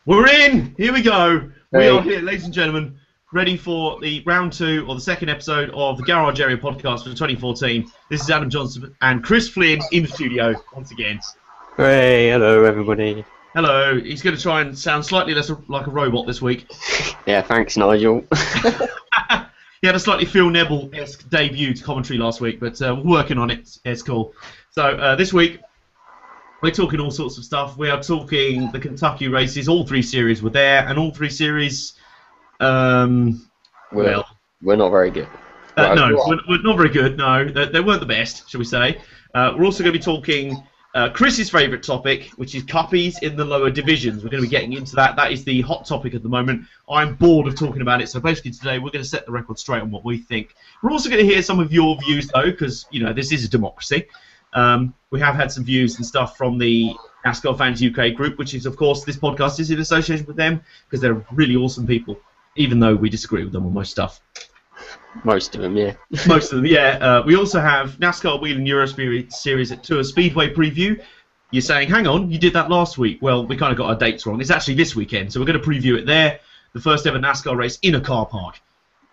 We're in! Here we go! We Hey. are here, ladies and gentlemen, ready for the round 2 or the second episode of the Garage Area podcast for 2014. This is Adam Johnson and Chris Flynn in the studio once again. Hey, hello everybody. Hello. He's going to try and sound slightly less like a robot this week. Yeah, thanks Nigel. He had a slightly Phil Neville-esque debut to commentary last week, but we're working on it. It's cool. So this week, we're talking all sorts of stuff. We are talking the Kentucky races. All 3 series were there, and all 3 series, We're not very good. no, we're not very good. No, they weren't the best, shall we say. We're also going to be talking Chris's favourite topic, which is Cuppies in the lower divisions. We're going to be getting into that. That is the hot topic at the moment. I'm bored of talking about it, so basically today we're going to set the record straight on what we think. We're also going to hear some of your views, though, because, you know, this is a democracy. We have had some views and stuff from the NASCAR Fans UK group, which is, of course, this podcast is in association with them, because they're really awesome people, even though we disagree with them on most stuff. Most of them, yeah. Most of them, yeah. We also have NASCAR Whelen Euro Series at Tours Speedway preview. You're saying, hang on, you did that last week. Well, we kind of got our dates wrong. It's actually this weekend, so we're going to preview it there. The first ever NASCAR race in a car park.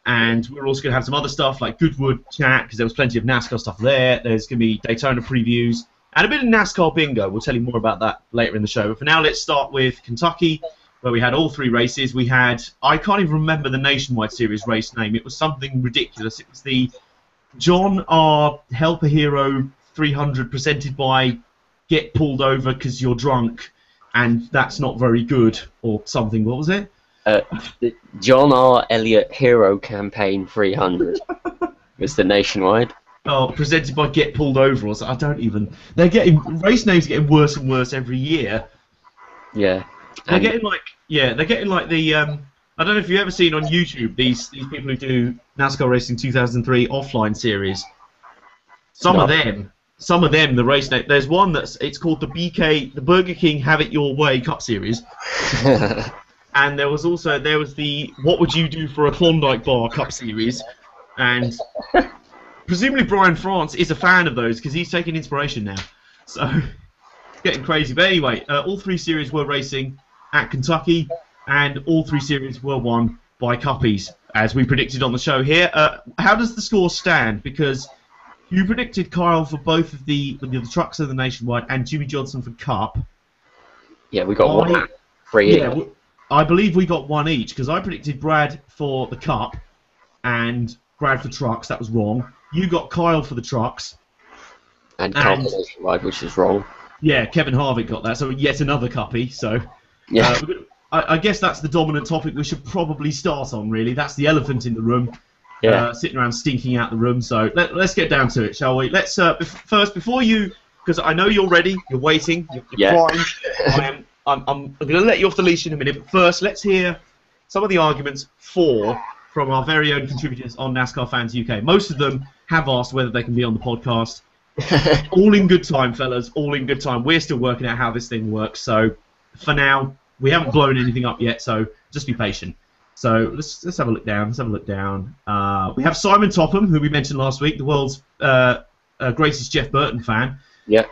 And we're also going to have some other stuff like Goodwood chat, because there was plenty of NASCAR stuff there. There's going to be Daytona previews and a bit of NASCAR bingo. We'll tell you more about that later in the show. But for now, let's start with Kentucky, where we had all 3 races. We had, I can't even remember the Nationwide Series race name. It was something ridiculous. It was the John R. Helper Hero 300 presented by Get Pulled Over Because You're Drunk, and That's Not Very Good, or something. What was it? The John R. Elliott Hero Campaign 300 was the nationwide. Oh, presented by Get Pulled Over, or something. I don't even. They're getting race names are getting worse and worse every year. Yeah. They're getting like the I don't know if you've ever seen on YouTube these people who do NASCAR Racing 2003 offline series. Some of them, the race name. There's one it's called the Burger King Have It Your Way Cup Series. And there was the What Would You Do for a Klondike Bar Cup Series, and presumably Brian France is a fan of those because he's taking inspiration now. So it's getting crazy. But anyway, all 3 series were racing at Kentucky, and all 3 series were won by Cuppies, as we predicted on the show here. How does the score stand? Because you predicted Kyle for both of the trucks of the Nationwide and Jimmy Johnson for Cup. Yeah, we got 1 free. Yeah. I believe we got 1 each, because I predicted Brad for the Cup and Brad for trucks. That was wrong. You got Kyle for the trucks. And Carl for nationwide, which is wrong. Yeah, Kevin Harvick got that, so yet another Cuppy. So Yeah. I guess that's the dominant topic we should probably start on, really. That's the elephant in the room, sitting around stinking out the room. So let's get down to it, shall we? Let's first, before you, because I know you're ready, you're waiting, you're primed. I'm going to let you off the leash in a minute, but first let's hear some of the arguments from our very own contributors on NASCAR Fans UK. Most of them have asked whether they can be on the podcast. All in good time, fellas, all in good time. We're still working out how this thing works, so for now, we haven't blown anything up yet, so just be patient. So let's have a look down. We have Simon Topham, who we mentioned last week, the world's greatest Jeff Burton fan. Yeah.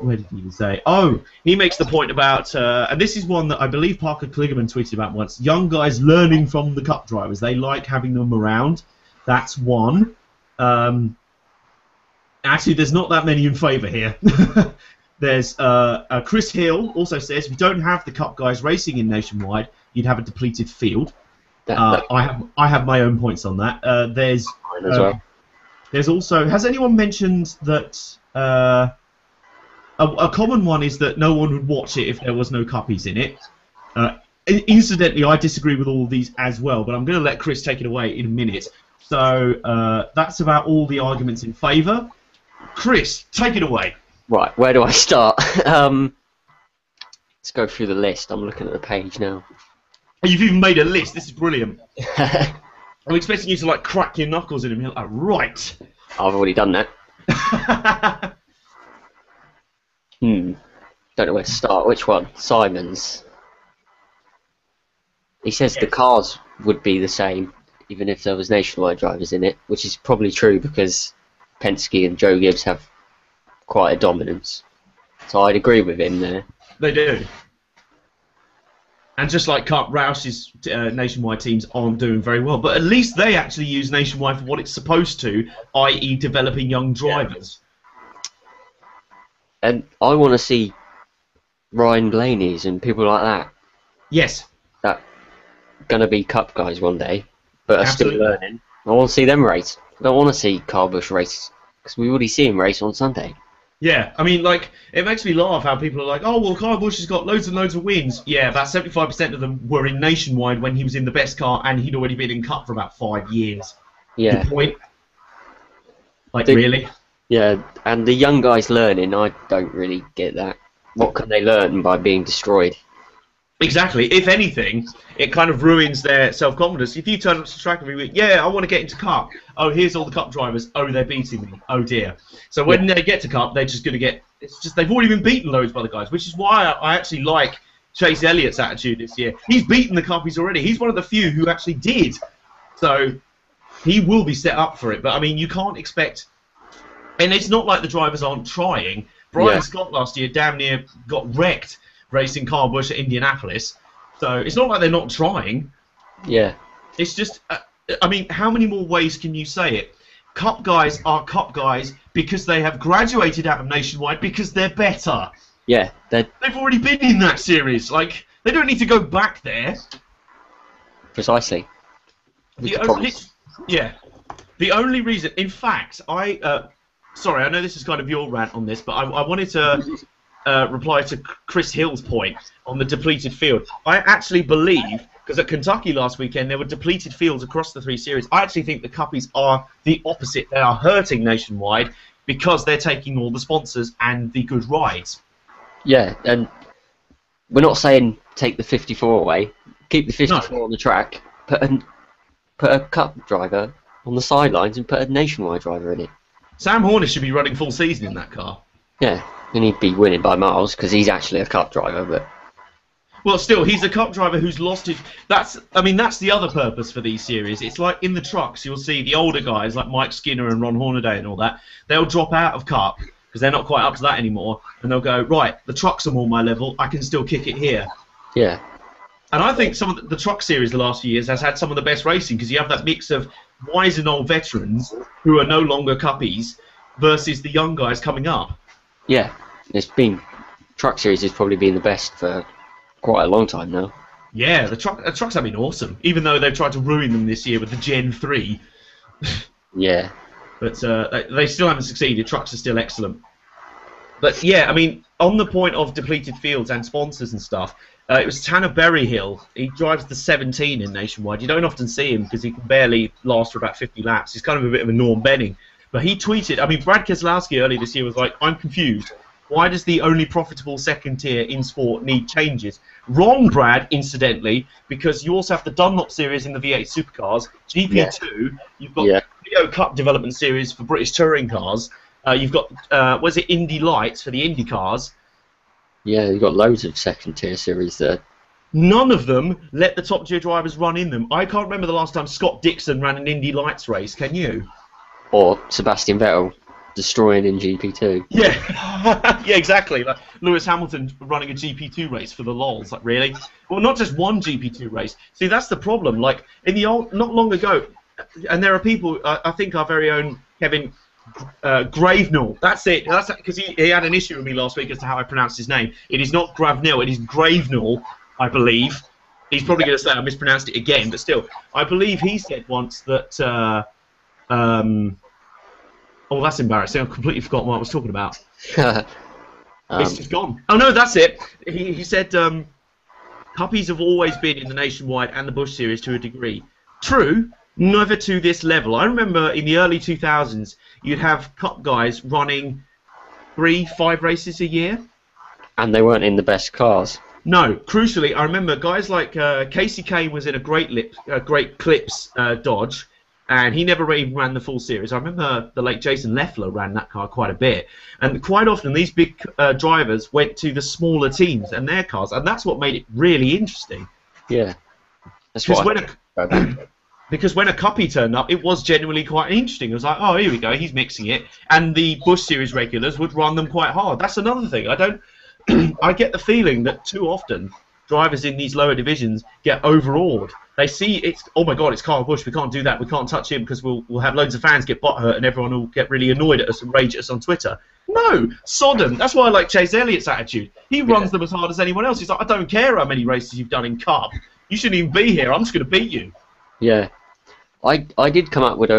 Where did he even say? Oh, he makes the point about, and this is one that I believe Parker Kligerman tweeted about once, young guys learning from the Cup drivers. They like having them around. That's one. Actually, there's not that many in favour here. There's Chris Hill also says, if you don't have the Cup guys racing in Nationwide, you'd have a depleted field. I have my own points on that. There's Mine as well. There's also, has anyone mentioned that a common one is that no one would watch it if there was no Cuppies in it. Incidentally, I disagree with all of these as well, but I'm going to let Chris take it away in a minute. So that's about all the arguments in favour. Chris, take it away. Right, where do I start? Let's go through the list. I'm looking at the page now. You've even made a list. This is brilliant. I'm expecting you to like crack your knuckles in a minute. Like, right. I've already done that. Don't know where to start. Which one? Simon's. He says the cars would be the same, even if there was nationwide drivers in it, which is probably true because Penske and Joe Gibbs have quite a dominance. So I'd agree with him there. They do. And just like Cup, Roush's nationwide teams aren't doing very well. But at least they actually use nationwide for what it's supposed to, i.e. developing young drivers. And I want to see Ryan Blaney's and people like that. Yes. That going to be Cup guys one day, but are Absolutely. still learning. I want to see them race. I don't want to see Kyle Busch race, because we already see him race on Sunday. Yeah, I mean, like, it makes me laugh how people are like, oh, well, Kyle Busch has got loads and loads of wins. Yeah, about 75% of them were in nationwide when he was in the best car, and he'd already been in Cup for about 5 years. Yeah. Good point. Like, really? Yeah, and the young guys learning, I don't really get that. What can they learn by being destroyed? Exactly. If anything, it kind of ruins their self-confidence. If you turn up to the track every week, yeah, I want to get into Cup. Oh, here's all the Cup drivers. Oh, they're beating me. Oh, dear. So when they get to Cup, they're just going to get... It's just they've already been beaten loads by the guys, which is why I actually like Chase Elliott's attitude this year. He's beaten the Cuppies already. He's one of the few who actually did. So he will be set up for it. But, I mean, you can't expect... And it's not like the drivers aren't trying. Brian Scott last year damn near got wrecked racing Kyle Busch at Indianapolis. So it's not like they're not trying. Yeah. It's just, I mean, how many more ways can you say it? Cup guys are Cup guys because they have graduated out of nationwide because they're better. Yeah. They've already been in that series. Like, they don't need to go back there. Precisely. The only reason, in fact, sorry, I know this is kind of your rant on this, but I wanted to reply to Chris Hill's point on the depleted field. I actually believe, because at Kentucky last weekend there were depleted fields across the 3 series, I actually think the Cuppies are the opposite. They are hurting nationwide because they're taking all the sponsors and the good rides. Yeah, and we're not saying take the 54 away. Keep the 54 on the track. Put a Cup driver on the sidelines and put a nationwide driver in it. Sam Hornish should be running full season in that car. Yeah, and he'd be winning by miles because he's actually a Cup driver. But well, still, he's a Cup driver who's lost his. That's the other purpose for these series. It's like in the trucks, you'll see the older guys like Mike Skinner and Ron Hornaday and all that. They'll drop out of Cup because they're not quite up to that anymore, and they'll go, right, the trucks are more my level. I can still kick it here. Yeah. And I think some of the truck series the last few years has had some of the best racing because you have that mix of wise and old veterans who are no longer Cuppies versus the young guys coming up. Yeah, truck series has probably been the best for quite a long time now. Yeah, the trucks have been awesome, even though they've tried to ruin them this year with the Gen 3. Yeah. But they still haven't succeeded. Trucks are still excellent. But yeah, I mean, on the point of depleted fields and sponsors and stuff, it was Tanner Berryhill. He drives the 17 in Nationwide. You don't often see him because he can barely last for about 50 laps. He's kind of a bit of a Norm Benning. But he tweeted, I mean, Brad Keselowski earlier this year was like, I'm confused. Why does the only profitable second tier in sport need changes? Wrong, Brad, incidentally, because you also have the Dunlop series in the V8 supercars, GP2, you've got the Rio Cup development series for British touring cars, you've got, Indy Lights for the Indy cars. Yeah, you've got loads of second tier series there. None of them let the top tier drivers run in them. I can't remember the last time Scott Dixon ran an Indy Lights race, can you? Or Sebastian Vettel destroying in GP2. Yeah, yeah, exactly. Like Lewis Hamilton running a GP2 race for the lols. Like, really? Well, not just one GP2 race. See, that's the problem. Like in the old, not long ago, and there are people. I think our very own Kevin Gravenell. That's it. That's because he had an issue with me last week as to how I pronounced his name. It is not Gravenell. It is Gravenell, I believe. He's probably going to say I mispronounced it again, but still, I believe he said once that. Oh, that's embarrassing. I completely forgot what I was talking about. It's just gone. Oh, no, that's it. He said Cuppies have always been in the Nationwide and the Busch Series to a degree. True, never to this level. I remember in the early 2000s, you'd have Cup guys running 3-5 races a year. And they weren't in the best cars. No, crucially, I remember guys like Casey Kane was in a Great Clips Dodge, and he never even ran the full series. I remember the late Jason Leffler ran that car quite a bit. And quite often these big drivers went to the smaller teams and their cars, and that's what made it really interesting. Yeah. That's what because when a Cuppy turned up, it was genuinely quite interesting. It was like, oh, here we go, he's mixing it. And the Busch Series regulars would run them quite hard. That's another thing. I get the feeling that too often drivers in these lower divisions get overawed. They see it's, oh my God, it's Kyle Busch. We can't do that. We can't touch him because we'll have loads of fans get butthurt and everyone will get really annoyed at us and rage at us on Twitter. No, sod 'em. That's why I like Chase Elliott's attitude. He runs them as hard as anyone else. He's like, I don't care how many races you've done in Cup. You shouldn't even be here. I'm just going to beat you. Yeah. I did come up with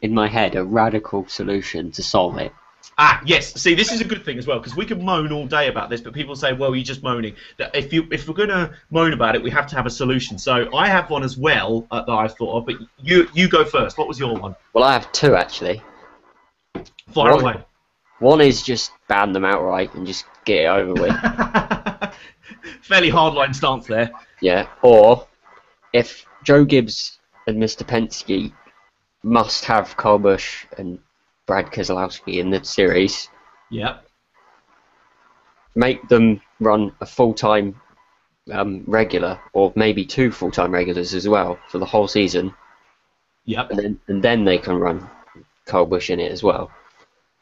in my head, a radical solution to solve it. Ah, yes. See, this is a good thing as well, because we can moan all day about this, but people say, well, you're just moaning. That if we're going to moan about it, we have to have a solution. So I have one as well that I've thought of, but you go first. What was your one? Well, I have two, actually. Fire away. One is just ban them outright and just get it over with. Fairly hardline stance there. Yeah, or if Joe Gibbs and Mr. Penske must have Kyle Busch and Brad Keselowski in the series, yep, make them run a full-time regular, or maybe two full-time regulars as well for the whole season. Yep. And then they can run Kyle Busch in it as well.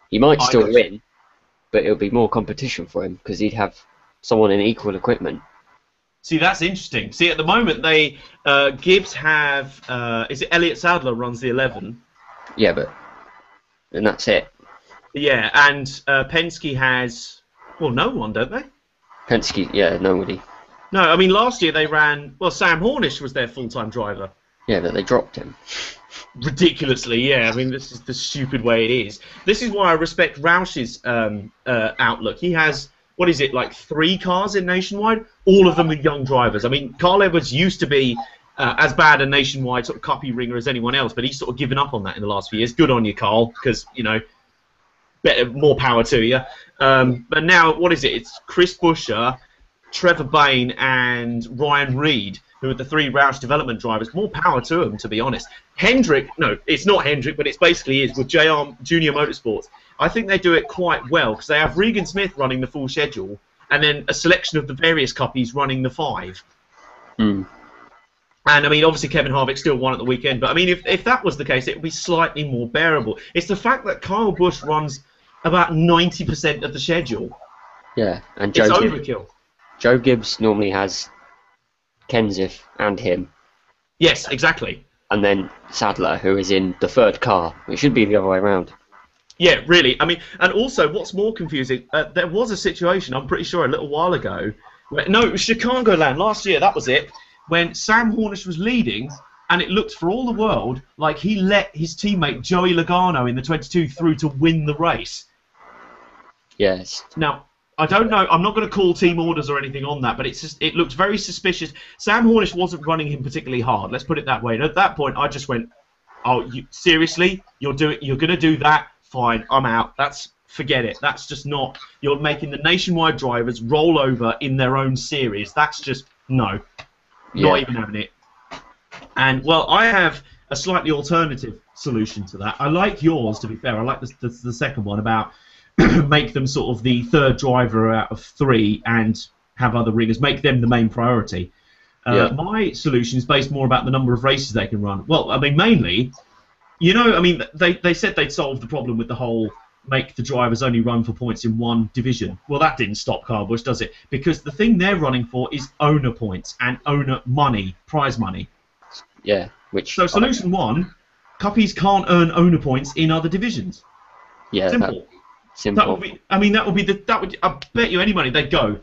He might still win, but it'll be more competition for him because he'd have someone in equal equipment. See, that's interesting. See, at the moment, Gibbs have... is it Elliott Sadler runs the 11? Yeah, and that's it. Yeah, and Penske has... Well, no one, don't they? Penske, yeah, nobody. No, I mean, last year they ran... Well, Sam Hornish was their full-time driver. Yeah, but they dropped him. Ridiculously, yeah. I mean, this is the stupid way it is. This is why I respect Roush's outlook. He has... What is it, like 3 cars in Nationwide? All of them with young drivers. I mean, Carl Edwards used to be as bad a Nationwide sort of Cuppy ringer as anyone else, but he's sort of given up on that in the last few years. Good on you, Carl, because, you know, more power to you. But now, what is it? It's Chris Buescher, Trevor Bayne, and Ryan Reed, who are the 3 Roush development drivers. More power to them, to be honest. Hendrick, no, it's not Hendrick, but it basically is, with JR Junior Motorsports. I think they do it quite well, because they have Regan Smith running the full schedule, and then a selection of the various Cuppies running the 5. Mm. And, I mean, obviously Kevin Harvick still won at the weekend, but, I mean, if that was the case, it would be slightly more bearable. It's the fact that Kyle Busch runs about 90% of the schedule. Yeah, and it's overkill. Joe Gibbs normally has Kenseth and him. Yes, exactly. And then Sadler, who is in the 3rd car. It should be the other way around. Yeah, really. I mean, and also, what's more confusing, there was a situation, I'm pretty sure, a little while ago, no, it was Chicagoland, last year, that was it, when Sam Hornish was leading, and it looked for all the world like he let his teammate Joey Logano in the 22 through to win the race. Yes. Now, I don't know, I'm not going to call team orders or anything on that, but it looked very suspicious. Sam Hornish wasn't running him particularly hard, let's put it that way. And at that point, I just went, oh, seriously? You're going to do that? Fine, I'm out. Forget it. That's just not... You're making the Nationwide drivers roll over in their own series. That's just... No. Yeah. Not even having it. And, well, I have a slightly alternative solution to that. I like yours, to be fair. I like the second one about make them sort of the 3rd driver out of 3 and have other ringers. Make them the main priority. My solution is based more about the number of races they can run. Well, I mean, mainly... You know, I mean, they said they'd solve the problem with the whole make the drivers only run for points in one division. Well, that didn't stop Kyle Busch, does it? Because the thing they're running for is owner points and owner money, prize money. Yeah, So solution 1, Cuppies can't earn owner points in other divisions. Yeah, simple. Simple. That would be. I mean, I bet you any money they'd go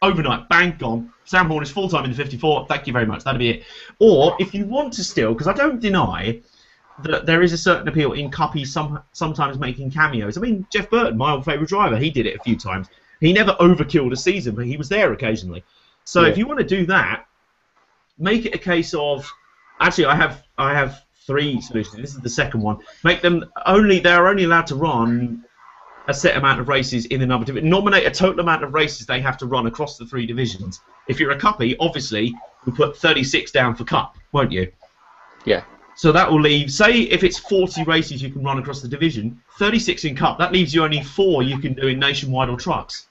overnight, bang, gone. Sam Hornish full time in the 54. Thank you very much. That'd be it. Or if you want to still, because I don't deny that there is a certain appeal in Cuppies sometimes making cameos. I mean, Jeff Burton, my old favourite driver, he did it a few times. He never overkilled a season, but he was there occasionally. So if you want to do that, make it a case of... Actually, I have 3 solutions. This is the second one. Make them they're only allowed to run a set amount of races in another division. Nominate a total amount of races they have to run across the 3 divisions. If you're a Cuppy, obviously, you'll put 36 down for Cup, won't you? Yeah. So that will leave, say if it's 40 races you can run across the division, 36 in Cup, that leaves you only 4 you can do in Nationwide or Trucks.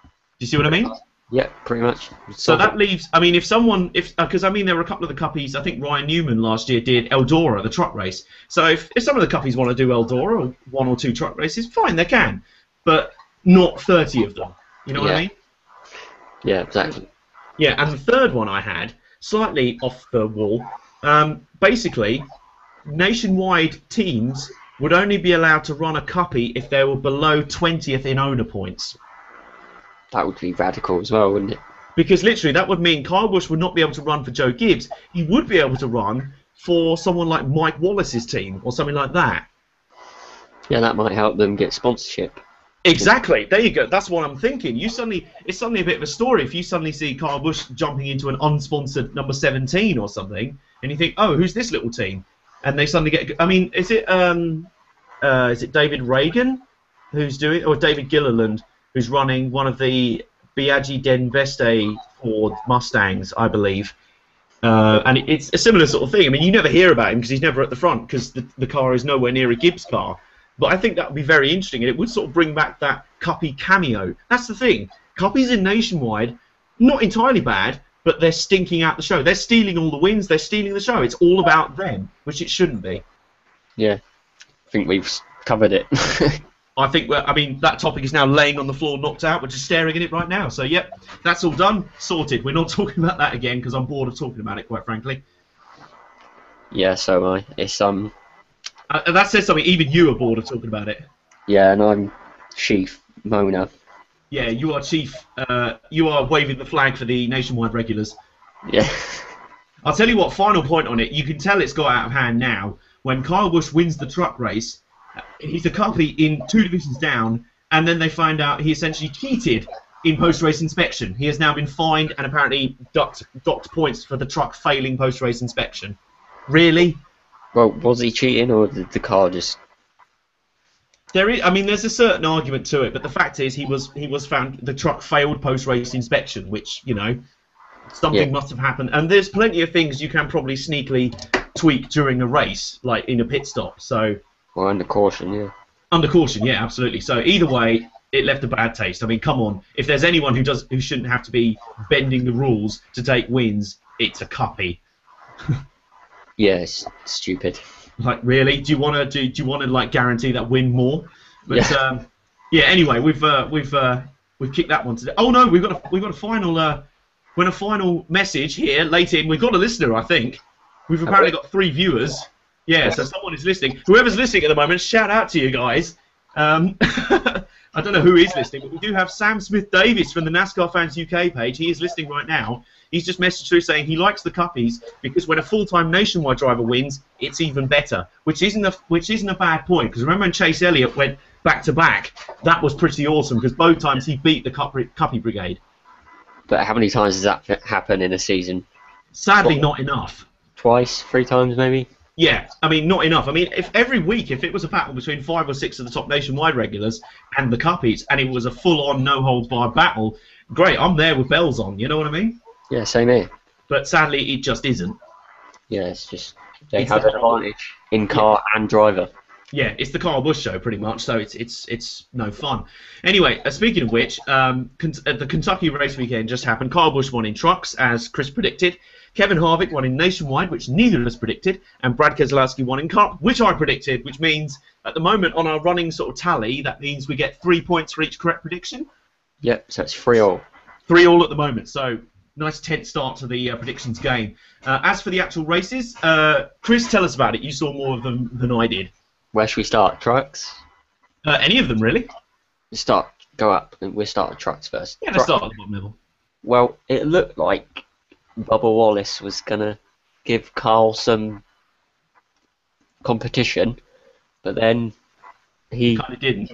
Do you see what I mean? Yeah, pretty much. So that leaves, I mean, because I mean there were a couple of the Cuppies, I think Ryan Newman last year did Eldora, the truck race. So if some of the Cuppies want to do Eldora or 1 or 2 truck races, fine, they can. But not 30 of them. You know what I mean? Yeah, exactly. Yeah, and the third one I had, slightly off the wall, basically, nationwide teams would only be allowed to run a Cuppy if they were below 20th in owner points. That would be radical as well, wouldn't it? Because literally, that would mean Kyle Busch would not be able to run for Joe Gibbs. He would be able to run for someone like Mike Wallace's team or something like that. Yeah, that might help them get sponsorship. Exactly. There you go. That's what I'm thinking. It's suddenly a bit of a story if you suddenly see Kyle Busch jumping into an unsponsored number 17 or something, and you think, oh, who's this little team? And they suddenly get. I mean, is it David Reagan who's doing, or David Gilliland who's running one of the Biaggi Denveste Ford Mustangs, I believe. And it's a similar sort of thing. I mean, you never hear about him because he's never at the front because the car is nowhere near a Gibbs car. But I think that would be very interesting, and it would sort of bring back that Cuppy cameo. That's the thing. Cuppies in Nationwide, not entirely bad, but they're stinking out the show. They're stealing all the wins. They're stealing the show. It's all about them, which it shouldn't be. Yeah, I think we've covered it. I think, I mean, that topic is now laying on the floor, knocked out. We're just staring at it right now. So, yep, that's all done, sorted. We're not talking about that again because I'm bored of talking about it, quite frankly. Yeah, so am I. It's that says something. Even you are bored of talking about it. Yeah, and I'm Chief Mona. Yeah, you are chief. You are waving the flag for the nationwide regulars. Yeah. I'll tell you what. Final point on it. You can tell it's got out of hand now. When Kyle Busch wins the truck race, he's a Cuppy in 2 divisions down, and then they find out he essentially cheated in post-race inspection. He has now been fined and apparently docked points for the truck failing post-race inspection. Really? Well, was he cheating, or did the car just... I mean, there's a certain argument to it, but the fact is he was found, the truck failed post-race inspection, which, you know, something must have happened. And there's plenty of things you can probably sneakily tweak during a race, like in a pit stop. So... Or under caution, yeah. Under caution, yeah, absolutely. So either way, it left a bad taste. I mean, come on. If there's anyone who shouldn't have to be bending the rules to take wins, it's a Cuppy. Yeah, it's stupid. Like, really? Do you want to like guarantee that win more? But Yeah. Yeah. Anyway, we've kicked that one today. Oh no, we've got a final message here late in. We've got a listener, I think. We've apparently got 3 viewers. Yeah, so someone is listening. Whoever's listening at the moment, shout out to you guys. I don't know who is listening, but we do have Sam Smith-Davis from the NASCAR Fans UK page. He is listening right now. He's just messaged through saying he likes the Cuppies because when a full-time nationwide driver wins, it's even better, which isn't a bad point. Because remember when Chase Elliott went back-to-back, that was pretty awesome because both times he beat the Cuppy Brigade. But how many times does that happen in a season? Sadly, not enough. Twice, 3 times maybe? Yeah, I mean, not enough. I mean, if every week, if it was a battle between 5 or 6 of the top nationwide regulars and the Cuppies, and it was a full-on, no-holds-barred battle, great, I'm there with bells on, you know what I mean? Yeah, same here. But sadly, it just isn't. Yeah, it's just, they have an advantage in car and driver. Yeah, it's the Kyle Busch show, pretty much, so it's no fun. Anyway, speaking of which, the Kentucky race weekend just happened. Kyle Busch won in trucks, as Chris predicted. Kevin Harvick won in nationwide, which neither of us predicted, and Brad Keselowski won in Cup, which I predicted, which means at the moment on our running sort of tally, that means we get 3 points for each correct prediction. Yep, so it's 3-all. 3-all at the moment, so nice tense start to the predictions game. As for the actual races, Chris, tell us about it. You saw more of them than I did. Where should we start? Trucks? Any of them, really? Go up, and we'll start with trucks first. Yeah, let's start at the bottom level. Well, it looked like Bubba Wallace was going to give Carl some competition, but then he kind of didn't.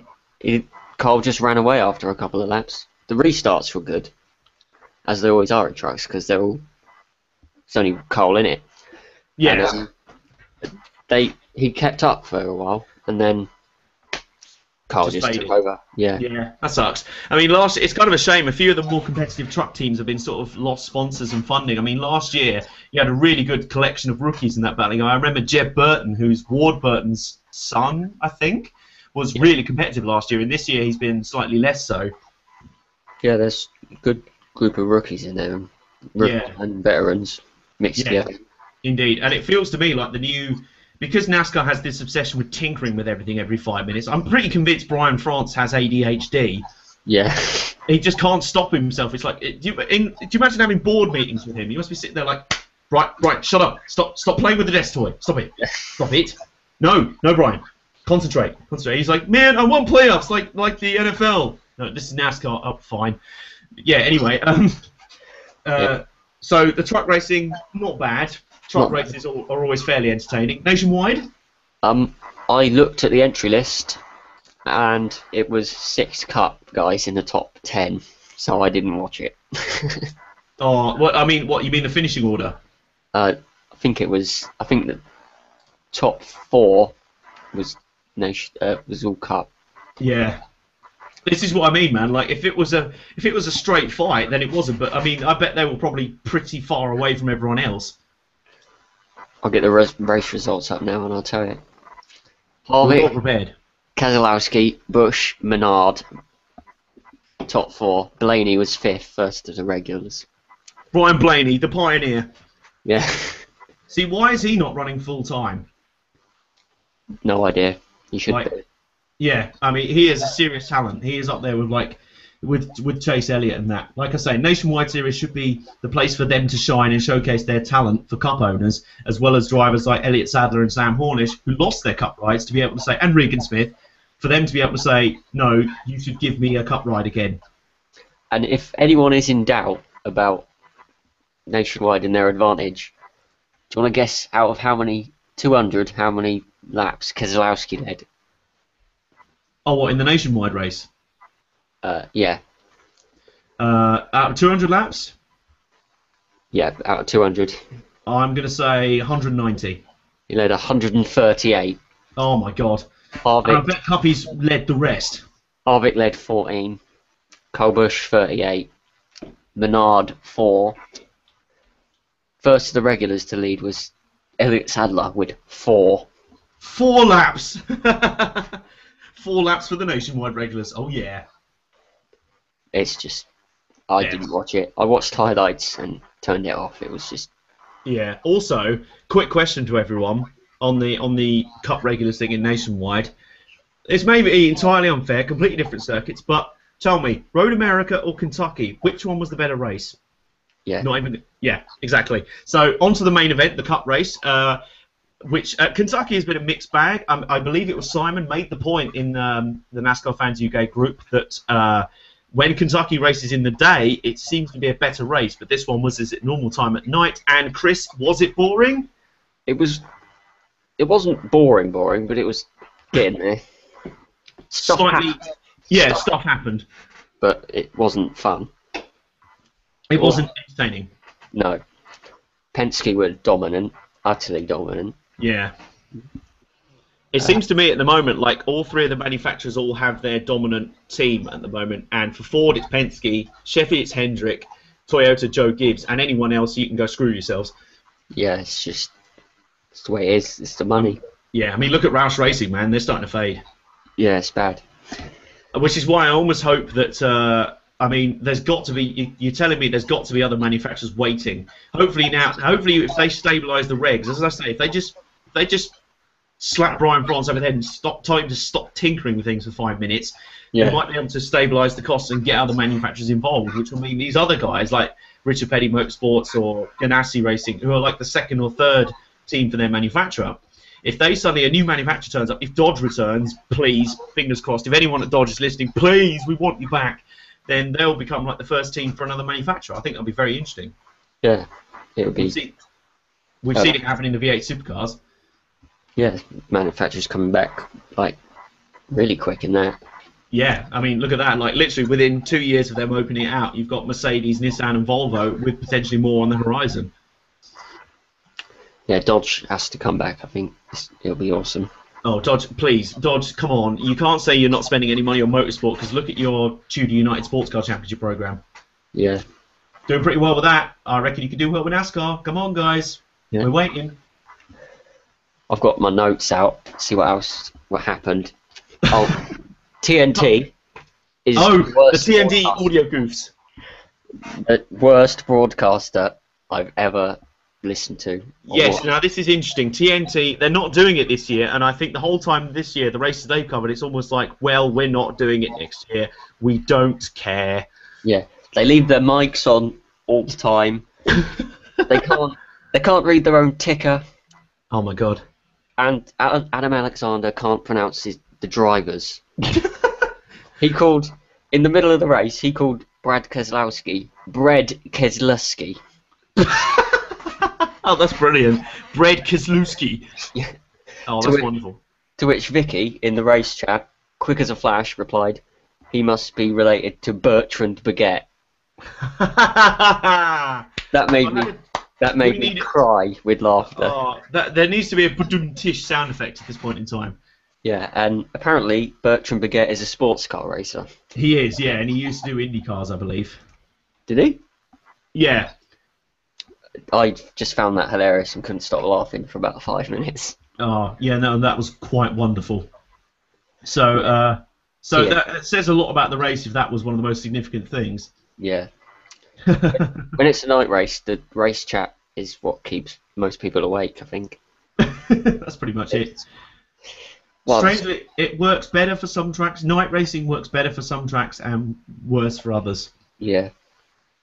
Carl just ran away after a couple of laps. The restarts were good, as they always are in trucks, because it's only Carl in it. Yeah. And, he kept up for a while, and then Carl just took over. Yeah. Yeah, that sucks. I mean, it's kind of a shame. A few of the more competitive truck teams have been sort of lost sponsors and funding. I mean, last year you had a really good collection of rookies in that battling. I remember Jeb Burton, who's Ward Burton's son, I think, was really competitive last year, and this year he's been slightly less so. Yeah, there's a good group of rookies in there, and veterans mixed together. Indeed, and it feels to me like because NASCAR has this obsession with tinkering with everything every 5 minutes, I'm pretty convinced Brian France has ADHD. Yeah. He just can't stop himself. It's like, do you imagine having board meetings with him? You must be sitting there like, right, shut up, stop playing with the desk toy, stop it. No, Brian, concentrate. He's like, man, I want playoffs like the NFL. No, this is NASCAR. Oh, fine. Yeah. Anyway, so the truck racing, not bad. Truck races are always fairly entertaining. Nationwide. I looked at the entry list, and it was 6 Cup guys in the top 10, so I didn't watch it. Oh, what you mean the finishing order? I think the top 4 was all Cup. Yeah. This is what I mean, man. Like, if it was a straight fight, then it wasn't. But I mean, I bet they were probably pretty far away from everyone else. I'll get the race results up now, and I'll tell you. We're not prepared. Keselowski, Bush, Menard, top 4. Blaney was 5th, first of the regulars. Brian Blaney, the pioneer. Yeah. See, why is he not running full time? No idea. He should be. Yeah, I mean, he is a serious talent. He is up there with Chase Elliott and that. Like I say, Nationwide Series should be the place for them to shine and showcase their talent for Cup owners, as well as drivers like Elliott Sadler and Sam Hornish, who lost their Cup rides, to be able to say, and Regan Smith, for them to be able to say, no, you should give me a Cup ride again. And if anyone is in doubt about Nationwide and their advantage, do you want to guess out of how many 200, how many laps Keselowski led? Oh, what, in the Nationwide race? Yeah. Out of 200 laps? Yeah, out of 200. I'm going to say 190. He led 138. Oh my god. And I bet Cuppies led the rest. Harvick led 14. Colbush 38. Menard 4. First of the regulars to lead was Elliott Sadler with 4. 4 laps! 4 laps for the Nationwide regulars. Oh yeah. It's just, I didn't watch it. I watched highlights and turned it off. It was just. Yeah. Also, quick question to everyone on the Cup regulars thing in Nationwide. It's maybe entirely unfair, completely different circuits, but tell me, Road America or Kentucky, which one was the better race? Yeah. Not even. Yeah, exactly. So on to the main event, the Cup race. Which Kentucky has been a mixed bag. I believe it was Simon made the point in the NASCAR Fans UK group that when Kentucky races in the day, it seems to be a better race. But this one was at normal time at night. And Chris, was it boring? It wasn't boring, but it was getting there. Stuff happened. But it wasn't fun. It wasn't entertaining. No. Penske were dominant, utterly dominant. Yeah. It seems to me at the moment like all 3 of the manufacturers all have their dominant team at the moment, and for Ford it's Penske, Chevy it's Hendrick, Toyota Joe Gibbs, and anyone else you can go screw yourselves. Yeah, it's the way it is. It's the money. Yeah, I mean look at Roush Racing, man. They're starting to fade. Yeah, it's bad. Which is why I almost hope that I mean, there's got to be. You're telling me there's got to be other manufacturers waiting. Hopefully if they stabilise the regs, as I say, if they just slap Brian France over the head and tell him to stop tinkering with things for 5 minutes, they might be able to stabilise the costs and get other manufacturers involved, which will mean these other guys like Richard Petty Motorsports or Ganassi Racing, who are like the 2nd or 3rd team for their manufacturer. If they suddenly, a new manufacturer turns up, if Dodge returns, please, fingers crossed, if anyone at Dodge is listening, please, we want you back, then they'll become like the first team for another manufacturer. I think that'll be very interesting. Yeah, it'll be. We've seen it happen in the V8 supercars. Yeah, manufacturers coming back like really quick in that. Yeah, I mean, look at that. Like literally within 2 years of them opening it out, you've got Mercedes, Nissan, and Volvo with potentially more on the horizon. Yeah, Dodge has to come back. I think it'll be awesome. Oh, Dodge, please. Dodge, come on. You can't say you're not spending any money on motorsport, because look at your Tudor United Sports Car Championship program. Yeah. Doing pretty well with that. I reckon you can do well with NASCAR. Come on, guys. Yeah. We're waiting. I've got my notes out. See what happened. Oh, TNT is the TNT audio goofs. The worst broadcaster I've ever listen to. Yes, now this is interesting. TNT, they're not doing it this year, and I think the whole time this year, the races they've covered, it's almost like, well, we're not doing it next year. We don't care. Yeah, they leave their mics on all the time. They can't read their own ticker. Oh my god. And Adam Alexander can't pronounce the drivers. He called, in the middle of the race, he called Brad Keselowski Bread Keselowski. Oh, that's brilliant. Bread Keselowski. Yeah. Oh, that's wonderful. To which Vicky, in the race chat, quick as a flash, replied, he must be related to Bertrand Baguette. That made me cry with laughter. Oh, there needs to be a badum-tish sound effect at this point in time. Yeah, and apparently Bertrand Baguette is a sports car racer. He is, yeah, and he used to do Indy cars, I believe. Did he? Yeah. I just found that hilarious and couldn't stop laughing for about 5 minutes. Oh, yeah, no, that was quite wonderful. So, yeah. That says a lot about the race if that was one of the most significant things. Yeah. When it's a night race, the race chat is what keeps most people awake, I think. That's pretty much it. Well, strangely, it works better for some tracks. Night racing works better for some tracks and worse for others. Yeah.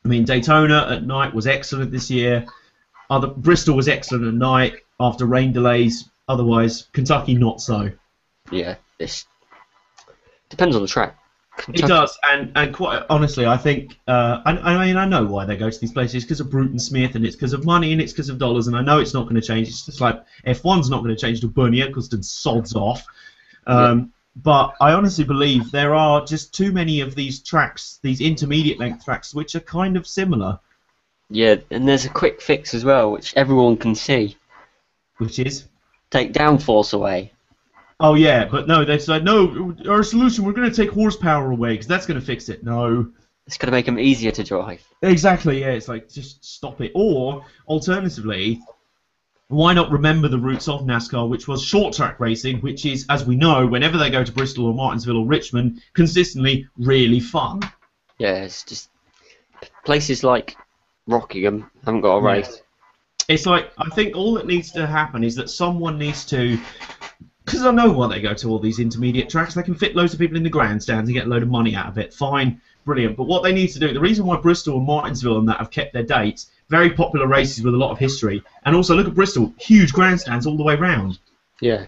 I mean, Daytona at night was excellent this year. Bristol was excellent at night after rain delays. Otherwise, Kentucky not so. Yeah, this depends on the track. It does, and quite honestly, I think I know why they go to these places, because of Bruton Smith, and it's because of money, and it's because of dollars, and I know it's not going to change. It's just like F1's not going to change till Bernie Eccleston sods off. But I honestly believe there are just too many of these tracks, these intermediate length tracks, which are kind of similar. Yeah, and there's a quick fix as well, which everyone can see. Which is? Take downforce away. Oh yeah, but no, they said, no, our solution, we're going to take horsepower away, because that's going to fix it. No. It's going to make them easier to drive. Exactly, yeah, it's like, just stop it. Or, alternatively, why not remember the roots of NASCAR, which was short track racing, which is, as we know, whenever they go to Bristol or Martinsville or Richmond, consistently really fun. Yeah, it's just places like Rockingham haven't got a race. It's like, I think all that needs to happen is that someone needs to, because I know why they go to all these intermediate tracks, they can fit loads of people in the grandstands and get a load of money out of it. Fine, brilliant. But what they need to do, the reason why Bristol and Martinsville and that have kept their dates, very popular races with a lot of history, and also look at Bristol, huge grandstands all the way round. Yeah.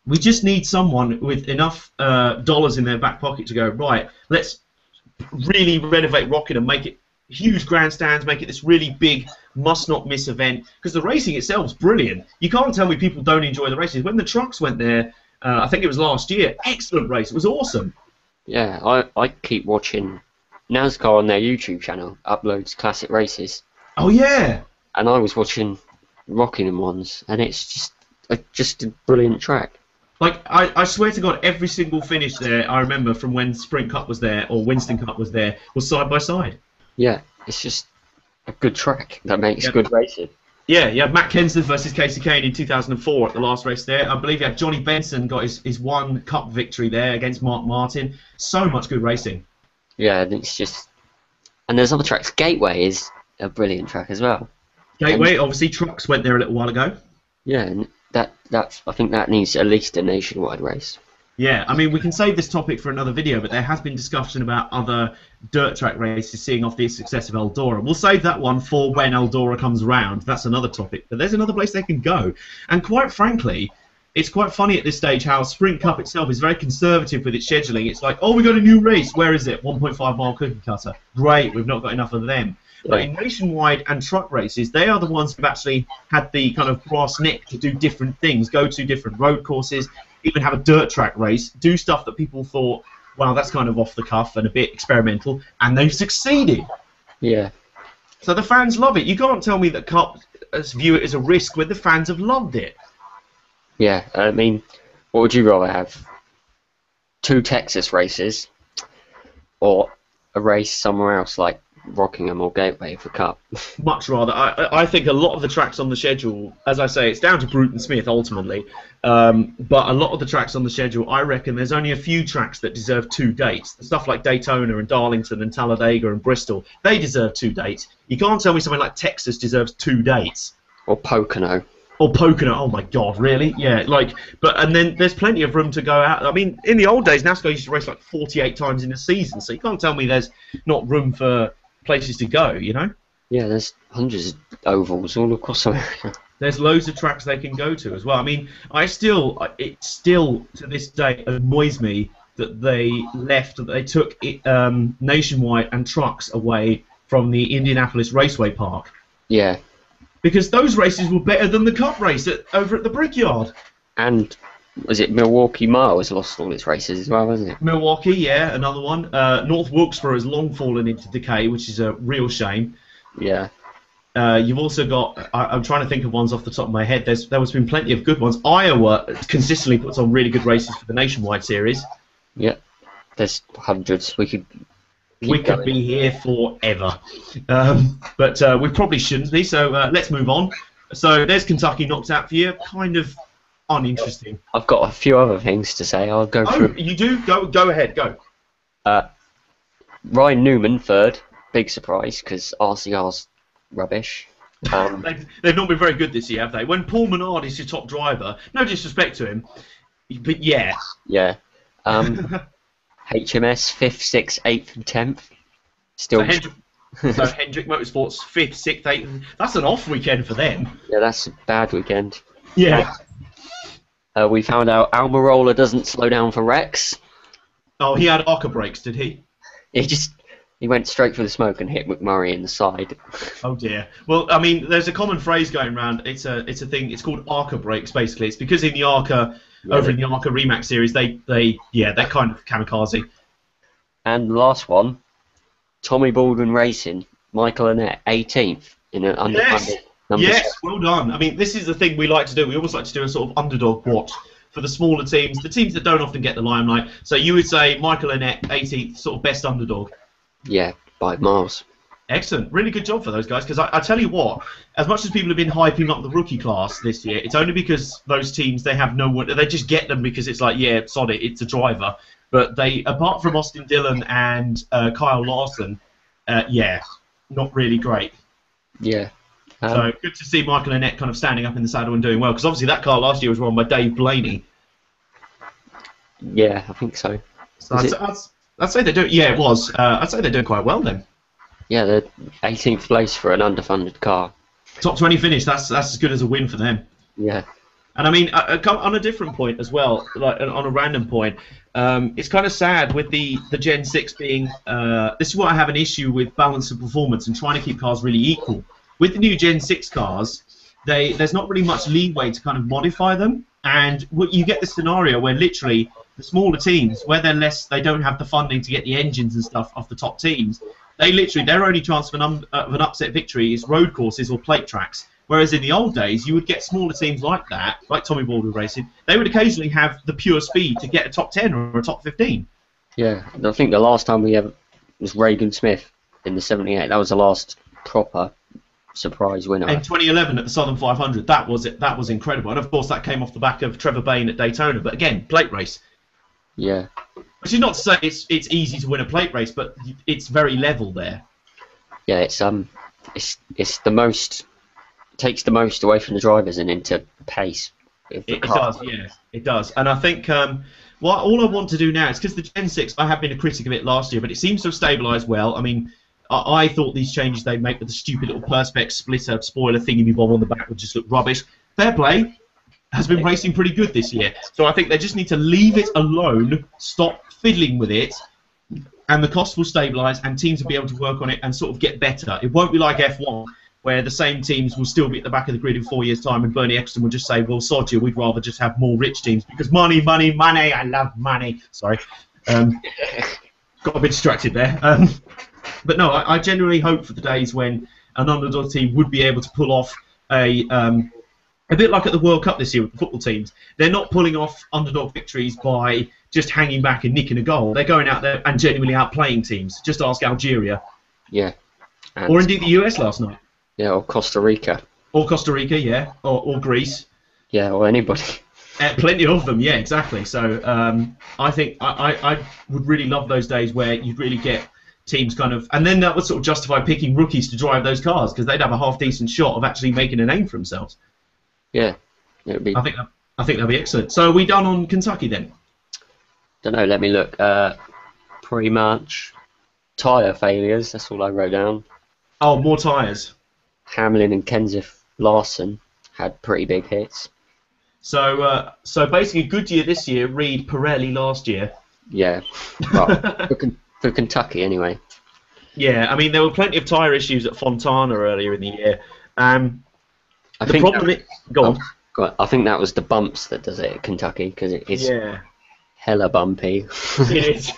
We just need someone with enough dollars in their back pocket to go, right, let's really renovate Rockingham and make it huge grandstands, make it this really big, must-not-miss event, because the racing itself is brilliant. You can't tell me people don't enjoy the races. When the trucks went there, I think it was last year, excellent race. It was awesome. Yeah, I keep watching NASCAR on their YouTube channel, uploads classic races. Oh, yeah. And I was watching Rockingham ones, and it's just a brilliant track. Like, I swear to God, every single finish there, I remember from when Sprint Cup was there, or Winston Cup was there, was side by side. Yeah, it's just a good track that makes good racing. Yeah, you had Matt Kenseth versus Casey Kane in 2004 at the last race there. I believe you had Johnny Benson got his one cup victory there against Mark Martin. So much good racing. Yeah, and it's just... And there's other tracks. Gateway is a brilliant track as well. Gateway, obviously, trucks went there a little while ago. Yeah, and I think that needs at least a nationwide race. Yeah, I mean, we can save this topic for another video, but there has been discussion about other dirt track races seeing off the success of Eldora. We'll save that one for when Eldora comes around. That's another topic. But there's another place they can go. And quite frankly, it's quite funny at this stage how Sprint Cup itself is very conservative with its scheduling. It's like, oh, we got a new race. Where is it? 1.5 mile cookie cutter. Great, we've not got enough of them. But in nationwide and truck races, they are the ones who've actually had the kind of brass neck to do different things, go to different road courses, even have a dirt track race, do stuff that people thought, wow, that's kind of off the cuff and a bit experimental, and they've succeeded. Yeah. So the fans love it. You can't tell me that Cup view it as a risk when the fans have loved it. Yeah, I mean, what would you rather have? 2 Texas races, or a race somewhere else like Rockingham or Gateway for Cup? Much rather. I think a lot of the tracks on the schedule, as I say, it's down to Bruton Smith ultimately, but a lot of the tracks on the schedule, I reckon there's only a few tracks that deserve 2 dates. Stuff like Daytona and Darlington and Talladega and Bristol, they deserve 2 dates. You can't tell me something like Texas deserves 2 dates. Or Pocono. Or Pocono. Oh my God, really? Yeah, and then there's plenty of room to go out. I mean, in the old days, NASCAR used to race like 48 times in a season, so you can't tell me there's not room for places to go, you know? Yeah, there's hundreds of ovals all across America. There's loads of tracks they can go to as well. I mean, it still to this day annoys me that they took Nationwide and trucks away from the Indianapolis Raceway Park. Yeah. Because those races were better than the Cup race over at the Brickyard. And was it Milwaukee Mile has lost all its races as well, hasn't it? Milwaukee, yeah, another one. North Wilkesboro has long fallen into decay, which is a real shame. Yeah. You've also got, I'm trying to think of ones off the top of my head. There has been plenty of good ones. Iowa consistently puts on really good races for the Nationwide Series. Yeah, there's hundreds. We could be here forever. But we probably shouldn't be, so let's move on. So there's Kentucky knocked out for you. Kind of uninteresting. I've got a few other things to say. I'll go through. You do? Go ahead, go. Ryan Newman, third. Big surprise, because RCR's rubbish. They've not been very good this year, have they? When Paul Menard is your top driver, no disrespect to him, but yeah. Yeah. HMS, 5th, 6th, 8th and 10th. Still. So Hendrick Motorsports, 5th, 6th, 8th. That's an off weekend for them. Yeah, that's a bad weekend. Yeah. We found out Almirola doesn't slow down for wrecks. Oh, he had ARCA brakes, did he? He went straight for the smoke and hit McMurray in the side. Oh dear. Well, I mean, there's a common phrase going around. It's a thing. It's called ARCA brakes. Basically, it's because in the ARCA, over in the ARCA Remax series, they're kind of kamikaze. And the last one, Tommy Baldwin Racing, Michael Annett, 18th in an underfunded number. Yes, well done. I mean, this is the thing we like to do. We always like to do a sort of underdog watch for the smaller teams, the teams that don't often get the limelight. So you would say Michael Annett, 18th, sort of best underdog. Yeah, by miles. Excellent. Really good job for those guys, because I tell you what, as much as people have been hyping up the rookie class this year, it's only because those teams, they have no one, they just get them because it's like, yeah, sod it, it's a driver. But they, apart from Austin Dillon and Kyle Larson, not really great. Yeah. So good to see Michael Annett kind of standing up in the saddle and doing well, because obviously that car last year was run by Dave Blaney. Yeah, I think so. I'd say they're doing. Yeah, it was. I'd say they're doing quite well then. Yeah, they're 18th place for an underfunded car. Top 20 finish. That's as good as a win for them. Yeah. And I mean, on a different point as well, like on a random point, it's kind of sad with the Gen 6 being. This is why I have an issue with balance of performance and trying to keep cars really equal. With the new Gen 6 cars, there's not really much leeway to kind of modify them, and you get the scenario where literally the smaller teams, where they don't have the funding to get the engines and stuff off the top teams. Their only chance of an upset victory is road courses or plate tracks. Whereas in the old days, you would get smaller teams like that, like Tommy Baldwin Racing. They would occasionally have the pure speed to get a top 10 or a top 15. Yeah, I think the last time we ever was Reagan Smith in the 78. That was the last proper surprise winner. In 2011 at the Southern 500, that was it. That was incredible. And of course, that came off the back of Trevor Bayne at Daytona. But again, plate race. Yeah. Which is not to say it's easy to win a plate race, but it's very level there. Yeah, it's the most, takes the most away from the drivers and into pace. It does, yeah, it does. And I think all I want to do now is because the Gen 6, I have been a critic of it last year, but it seems to have stabilised well. I mean, I thought these changes they'd make with the stupid little Perspex splitter spoiler thingy-me-bob on the back would just look rubbish. Fair play. Has been racing pretty good this year. So I think they just need to leave it alone, stop fiddling with it, and the cost will stabilise and teams will be able to work on it and sort of get better. It won't be like F1, where the same teams will still be at the back of the grid in 4 years' time and Bernie Eccleston will just say, well, sod you, we'd rather just have more rich teams because money, money, money, I love money. Sorry. Got a bit distracted there. But no, I genuinely hope for the days when an underdog team would be able to pull off a bit like at the World Cup this year with the football teams. They're not pulling off underdog victories by just hanging back and nicking a goal. They're going out there and genuinely outplaying teams. Just ask Algeria. Yeah. Or indeed the US last night. Yeah, or Costa Rica. Or Costa Rica, yeah. Or Greece. Yeah, or anybody. Plenty of them, yeah, exactly. So I think I would really love those days where you'd really get teams kind of, and then that would sort of justify picking rookies to drive those cars because they'd have a half decent shot of actually making a name for themselves. Yeah, it would be. I think that'd be excellent. So are we done on Kentucky then? Don't know. Let me look. Pretty much tyre failures. That's all I wrote down. Oh, more tyres. Hamlin and Kenseth Larson had pretty big hits. So basically Goodyear this year, Reed, Pirelli last year. Yeah, well, for Kentucky anyway. Yeah, I mean there were plenty of tyre issues at Fontana earlier in the year. I think go on. I think that was the bumps that does it at Kentucky because it is hella bumpy. It is.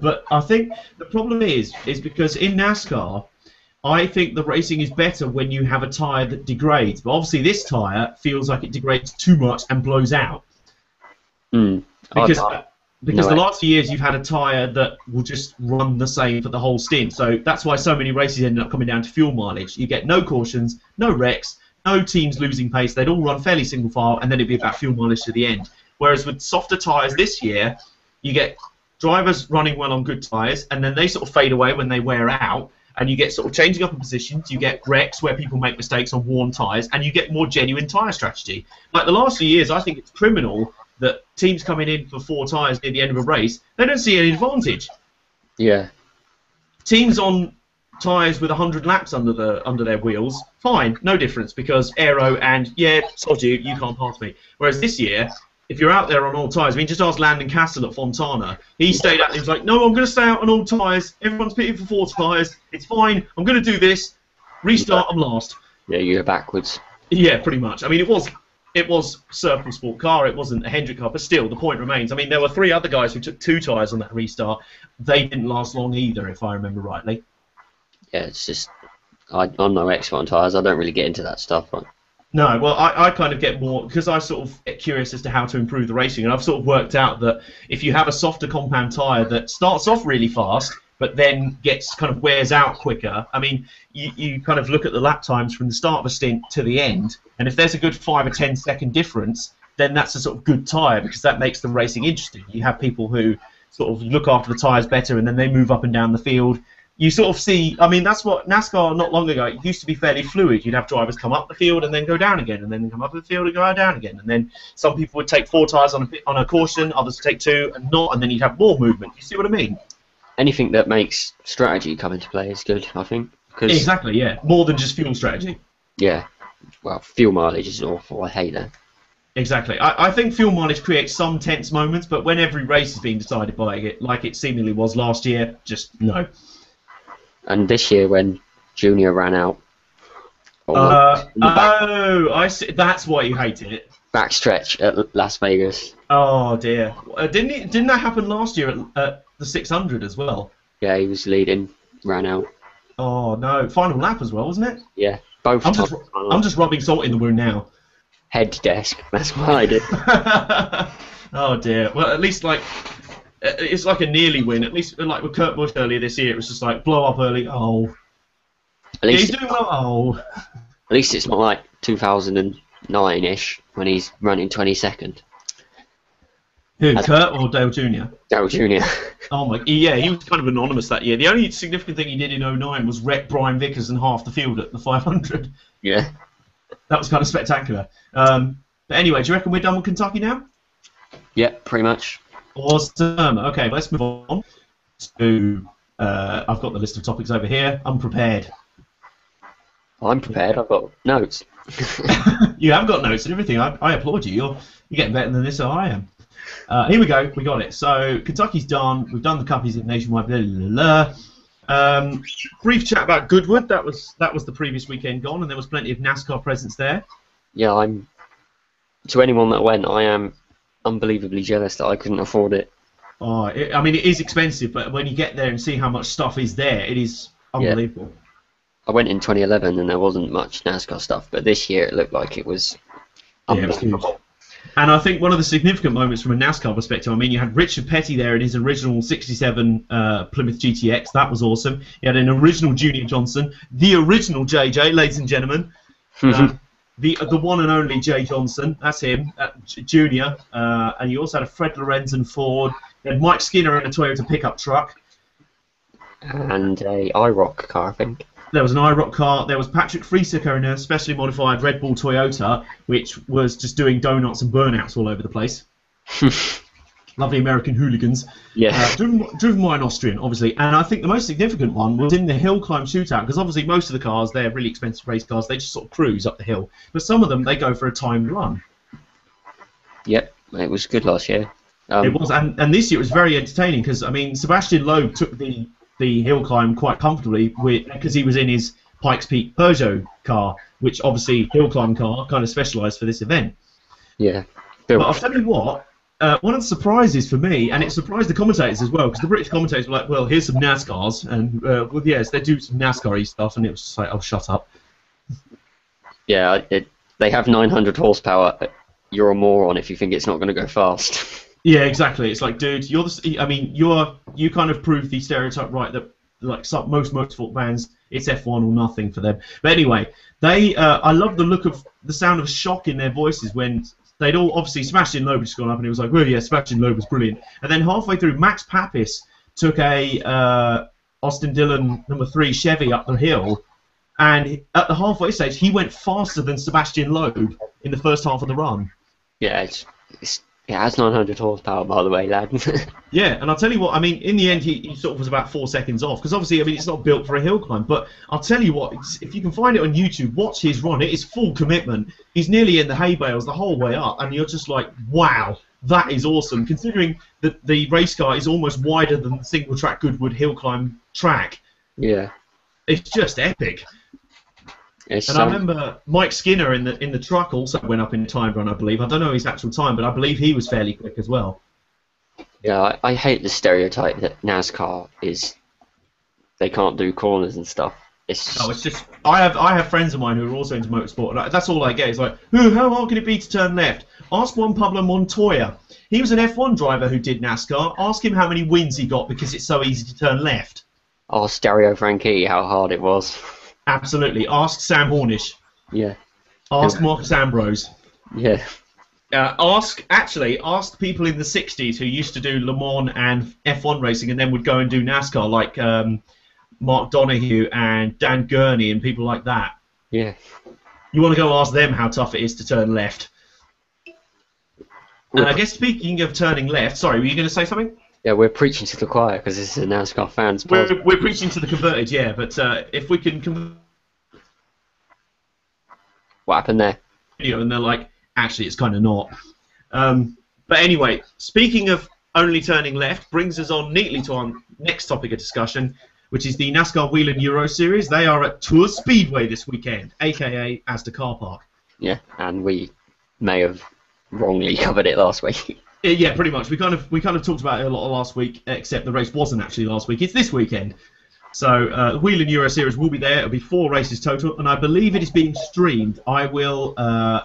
But I think the problem is because in NASCAR, I think the racing is better when you have a tyre that degrades. But obviously this tyre feels like it degrades too much and blows out. Because the last few years you've had a tyre that will just run the same for the whole stint. So that's why so many races ended up coming down to fuel mileage. You get no cautions, no wrecks, no teams losing pace. They'd all run fairly single file, and then it'd be about fuel mileage to the end. Whereas with softer tyres this year, you get drivers running well on good tyres, and then they sort of fade away when they wear out, and you get sort of changing up in positions. You get wrecks where people make mistakes on worn tyres, and you get more genuine tyre strategy. Like the last few years, I think it's criminal that teams coming in for 4 tyres near the end of a race, they don't see any advantage. Yeah. Teams on tyres with 100 laps under their wheels, fine, no difference, because aero and, sod you can't pass me. Whereas this year, if you're out there on old tyres, I mean, just ask Landon Castle at Fontana. He stayed out, he was like, no, I'm going to stay out on old tyres, everyone's pitting for 4 tyres, it's fine, I'm going to do this, restart, I'm last. Yeah, you're backwards. Yeah, pretty much. I mean, it was Circle Sport car, it wasn't a Hendrick car, but still, the point remains. I mean, there were 3 other guys who took 2 tyres on that restart. They didn't last long either, if I remember rightly. Yeah, it's just, I'm no expert on tyres, I don't really get into that stuff. No, well, I kind of get more, because I sort of get curious as to how to improve the racing, and I've sort of worked out that if you have a softer compound tyre that starts off really fast, but then wears out quicker. I mean, you kind of look at the lap times from the start of a stint to the end, and if there's a good 5 or 10 second difference, then that's a sort of good tyre because that makes the racing interesting. You have people who sort of look after the tyres better, and then they move up and down the field. You sort of see, I mean, that's what NASCAR not long ago, it used to be fairly fluid. You'd have drivers come up the field and then go down again, and then come up the field and go down again. And then some people would take 4 tyres on a caution, others would take 2 and not, and then you'd have more movement. You see what I mean? Anything that makes strategy come into play is good, I think. Exactly, yeah. More than just fuel strategy. Yeah. Well, fuel mileage is awful. I hate that. Exactly. I think fuel mileage creates some tense moments, but when every race is being decided by it, like it seemingly was last year, just no. And this year when Junior ran out. I see. That's why you hated it. Backstretch at Las Vegas. Oh dear. Didn't that happen last year at the 600 as well? Yeah, he was leading, ran out. Oh no! Final lap as well, wasn't it? Yeah, both. I'm just rubbing salt in the wound now. Head desk. That's what I did. Oh dear. Well, at least it's like a nearly win. At least like with Kurt Busch earlier this year, it was just like blow up early. Oh. At least he's doing well. Oh. At least it's not like 2009-ish when he's running 22nd. Who, Kurt or Dale Jr.? Dale Jr. Oh my, yeah, he was kind of anonymous that year. The only significant thing he did in 2009 was wreck Brian Vickers and half the field at the 500. Yeah. That was kind of spectacular. But anyway, do you reckon we're done with Kentucky now? Yeah, pretty much. Awesome. Okay, let's move on to. I've got the list of topics over here. I'm prepared. I'm prepared. I've got notes. You have got notes and everything. I applaud you. You're getting better than this, so I am. Here we go. We got it. So Kentucky's done. We've done the Cuppies in nationwide. Blah, blah, blah. Brief chat about Goodwood. That was the previous weekend gone, and there was plenty of NASCAR presence there. Yeah, to anyone that went, I am unbelievably jealous that I couldn't afford it. Oh, I mean, it is expensive, but when you get there and see how much stuff is there, it is unbelievable. Yeah. I went in 2011 and there wasn't much NASCAR stuff, but this year it looked like it was unbelievable. And I think one of the significant moments from a NASCAR perspective, I mean, you had Richard Petty there in his original 67 Plymouth GTX. That was awesome. You had an original Junior Johnson, the original JJ, ladies and gentlemen. The one and only Jay Johnson, that's him, Junior. And you also had a Fred Lorenzen Ford. You had Mike Skinner in a Toyota pickup truck. and a IROC car, I think. There was an IROC car. There was Patrick Friesecker in a specially modified Red Bull Toyota, which was just doing donuts and burnouts all over the place. Lovely American hooligans. Yeah. Driven by an Austrian, obviously. And I think the most significant one was in the hill climb shootout, because obviously most of the cars, they're really expensive race cars. They just sort of cruise up the hill. But some of them, they go for a timed run. Yep, it was good last year. It was, and this year it was very entertaining, because, I mean, Sebastian Loeb took the hill climb quite comfortably because he was in his Pikes Peak Peugeot car, which obviously hill climb car, kind of specialised for this event. Yeah. But I'll tell you what, one of the surprises for me, and it surprised the commentators as well, because the British commentators were like, well, here's some NASCARs, and, well, yes, they do some NASCAR-y stuff, and it was just like, oh, shut up. Yeah, they have 900 horsepower. You're a moron if you think it's not going to go fast. Yeah, exactly. It's like, dude, you kind of proved the stereotype right that like most motorsport fans, it's F1 or nothing for them. But anyway, I love the sound of shock in their voices when they'd all obviously Sebastian Loeb had just gone up and he was like, well, yeah, Sebastian Loeb was brilliant. And then halfway through, Max Papis took a Austin Dillon #3 Chevy up the hill, and at the halfway stage, he went faster than Sebastian Loeb in the first half of the run. Yeah, it has 900 horsepower, by the way, lad. Yeah, and I'll tell you what, I mean, in the end, he sort of was about 4 seconds off, because obviously, I mean, it's not built for a hill climb, but I'll tell you what, if you can find it on YouTube, watch his run. It is full commitment. He's nearly in the hay bales the whole way up, and you're just like, wow, that is awesome, considering that the race car is almost wider than the single-track Goodwood hill climb track. Yeah. It's just epic. I remember Mike Skinner in the truck also went up in a time run, I believe. I don't know his actual time, but I believe he was fairly quick as well. Yeah, I hate the stereotype that NASCAR is they can't do corners and stuff. It's just I have friends of mine who are also into motorsport, and that's all I get. It's like, how hard can it be to turn left? Ask Juan Pablo Montoya. He was an F1 driver who did NASCAR. Ask him how many wins he got because it's so easy to turn left. Ask Stereo Frankie how hard it was. Absolutely. Ask Sam Hornish. Yeah. Ask Marcus Ambrose. Yeah. Ask people in the 60s who used to do Le Mans and F1 racing and then would go and do NASCAR, like Mark Donoghue and Dan Gurney and people like that. Yeah. You want to go ask them how tough it is to turn left. And I guess speaking of turning left, sorry, were you going to say something? Yeah, we're preaching to the choir because this is a NASCAR fans. We're preaching to the converted, yeah. But if we can what happened there? And they're like, actually, it's kind of not. But anyway, speaking of only turning left, brings us on neatly to our next topic of discussion, which is the NASCAR Whelen Euro Series. They are at Tours Speedway this weekend, aka Asda Car Park. Yeah, and we may have wrongly covered it last week. Yeah, pretty much. We kind of talked about it a lot last week, except the race wasn't actually last week. It's this weekend. So the Whelen Euro Series will be there. It'll be 4 races total, and I believe it is being streamed. I will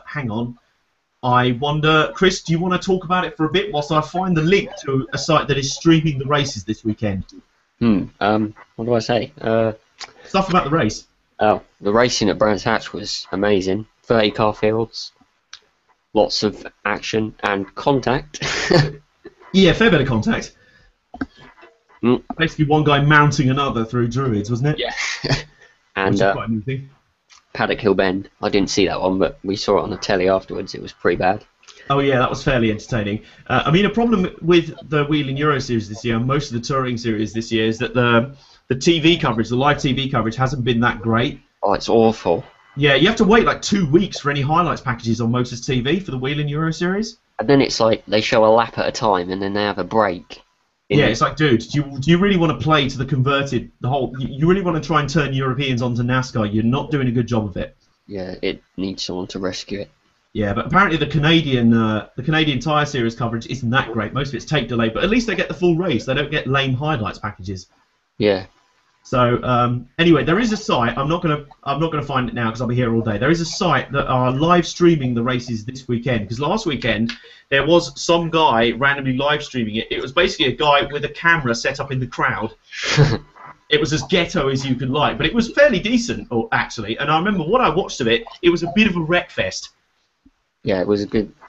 hang on. I wonder, Chris, do you want to talk about it for a bit whilst I find the link to a site that is streaming the races this weekend? What do I say? Stuff about the race. Oh, the racing at Brands Hatch was amazing. 30 car fields. Lots of action and contact. Yeah, fair bit of contact. Basically, one guy mounting another through Druids, wasn't it? Yeah. And quite amusing. Paddock Hill Bend. I didn't see that one, but we saw it on the telly afterwards. It was pretty bad. Oh yeah, that was fairly entertaining. I mean, a problem with the Whelen Euro Series this year, and most of the touring series this year, is that the TV coverage, the live TV coverage, hasn't been that great. Oh, it's awful. Yeah, you have to wait like 2 weeks for any highlights packages on Motors TV for the Whelen Euro Series. And then it's like they show a lap at a time, and then they have a break. Yeah, it's like, dude, do you really want to play to the converted, you really want to try and turn Europeans onto NASCAR? You're not doing a good job of it. Yeah, it needs someone to rescue it. Yeah, but apparently the Canadian Tire Series coverage isn't that great. Most of it's tape delay, but at least they get the full race. They don't get lame highlights packages. Yeah. So anyway, there is a site. I'm not gonna find it now because I'll be here all day. There is a site that are live streaming the races this weekend. Because last weekend there was some guy randomly live streaming it. It was basically a guy with a camera set up in the crowd. It was as ghetto as you could like, but it was fairly decent, actually. And I remember what I watched of it. It was a bit of a wreck fest. Yeah, it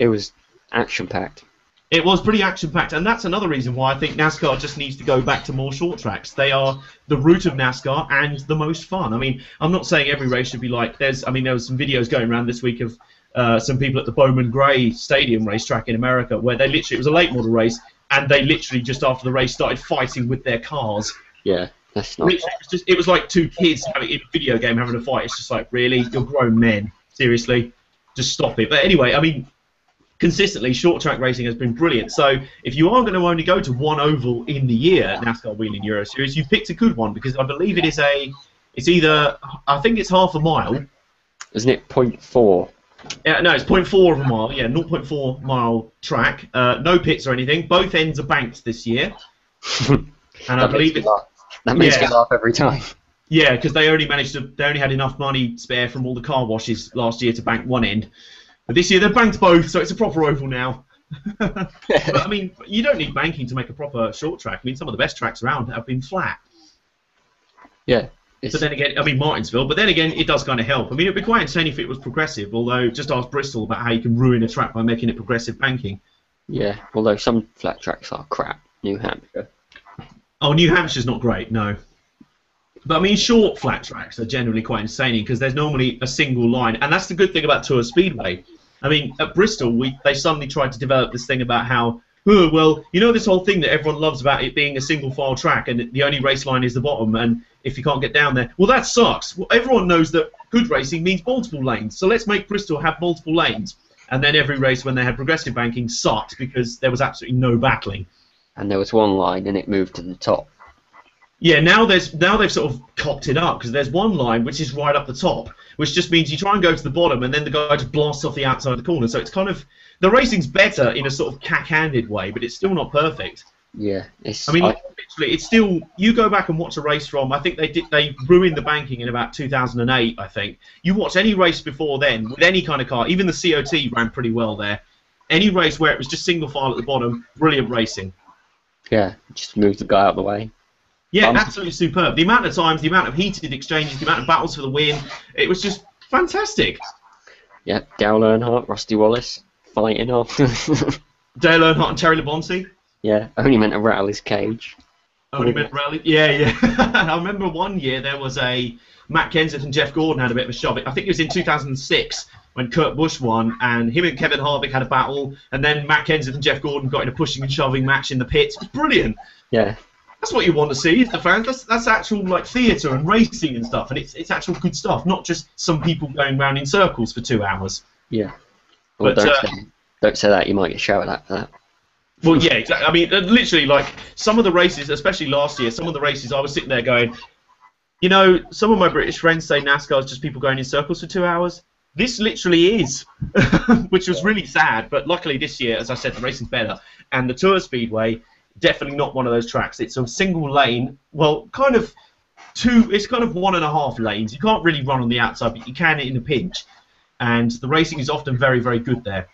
was action packed. It was pretty action-packed, and that's another reason why I think NASCAR just needs to go back to more short tracks. They are the root of NASCAR and the most fun. I mean, I'm not saying every race should be like. There was some videos going around this week of some people at the Bowman Gray Stadium racetrack in America where it was a late model race, and they literally just after the race started fighting with their cars. Yeah, that's not. It was like two kids in a video game having a fight. It's just like, really, you're grown men. Seriously, just stop it. But anyway, I mean, consistently, short track racing has been brilliant. So if you are going to only go to one oval in the year, NASCAR Whelen Euro Series, you've picked a good one because I believe it's either, I think it's half a mile. Isn't it 0.4? Yeah, no, it's 0.4 of a mile. Yeah, 0.4 mile track. No pits or anything. Both ends are banked this year. And I believe that makes me laugh every time. Yeah, because they only had enough money spare from all the car washes last year to bank one end. But this year they've banked both, so it's a proper oval now. But I mean, you don't need banking to make a proper short track. I mean, some of the best tracks around have been flat. Yeah. But then again, I mean, Martinsville, but then again, it does kind of help. I mean, it would be quite entertaining if it was progressive, although just ask Bristol about how you can ruin a track by making it progressive banking. Yeah, although some flat tracks are crap. New Hampshire. Oh, New Hampshire's not great, no. But I mean, short flat tracks are generally quite entertaining because there's normally a single line, and that's the good thing about Tours Speedway. I mean, at Bristol, they suddenly tried to develop this thing about how, oh, well, you know this whole thing that everyone loves about it being a single file track and the only race line is the bottom, and if you can't get down there, well, that sucks. Well, everyone knows that good racing means multiple lanes, so let's make Bristol have multiple lanes. And then every race when they had progressive banking sucked because there was absolutely no battling. And there was one line and it moved to the top. Yeah, now they've sort of cocked it up because there's one line which is right up the top, which just means you try and go to the bottom and then the guy just blasts off the outside of the corner. So it's kind of, the racing's better in a sort of cack-handed way, but it's still not perfect. Yeah, I mean, literally, it's still, you go back and watch a race from, I think they ruined the banking in about 2008, I think. You watch any race before then with any kind of car, even the COT ran pretty well there. Any race where it was just single file at the bottom, brilliant racing. Yeah, just move the guy out of the way. Yeah, absolutely superb. The amount of times, the amount of heated exchanges, the amount of battles for the win, it was just fantastic. Yeah, Dale Earnhardt, Rusty Wallace, fighting after. Dale Earnhardt and Terry Labonte. Yeah, only meant to rattle his cage. Only meant to rattle. Yeah. I remember one year there was a Matt Kenseth and Jeff Gordon had a bit of a shove. I think it was in 2006 when Kurt Busch won, and him and Kevin Harvick had a battle, and then Matt Kenseth and Jeff Gordon got in a pushing and shoving match in the pits. It was brilliant. Yeah. That's what you want to see, is the fans. That's actual like theatre and racing and stuff, and it's actual good stuff, not just some people going round in circles for 2 hours. Yeah. Well, don't say that. You might get shouted at for that. Well, yeah, exactly. I mean, literally, like some of the races, especially last year, some of the races, I was sitting there going, you know, some of my British friends say NASCAR is just people going in circles for 2 hours. This literally is, which was really sad. But luckily this year, as I said, the racing's better, and the Tours Speedway. Definitely not one of those tracks. It's a single lane. Well, kind of it's kind of 1.5 lanes. You can't really run on the outside, but you can in a pinch. And the racing is often very, very good there.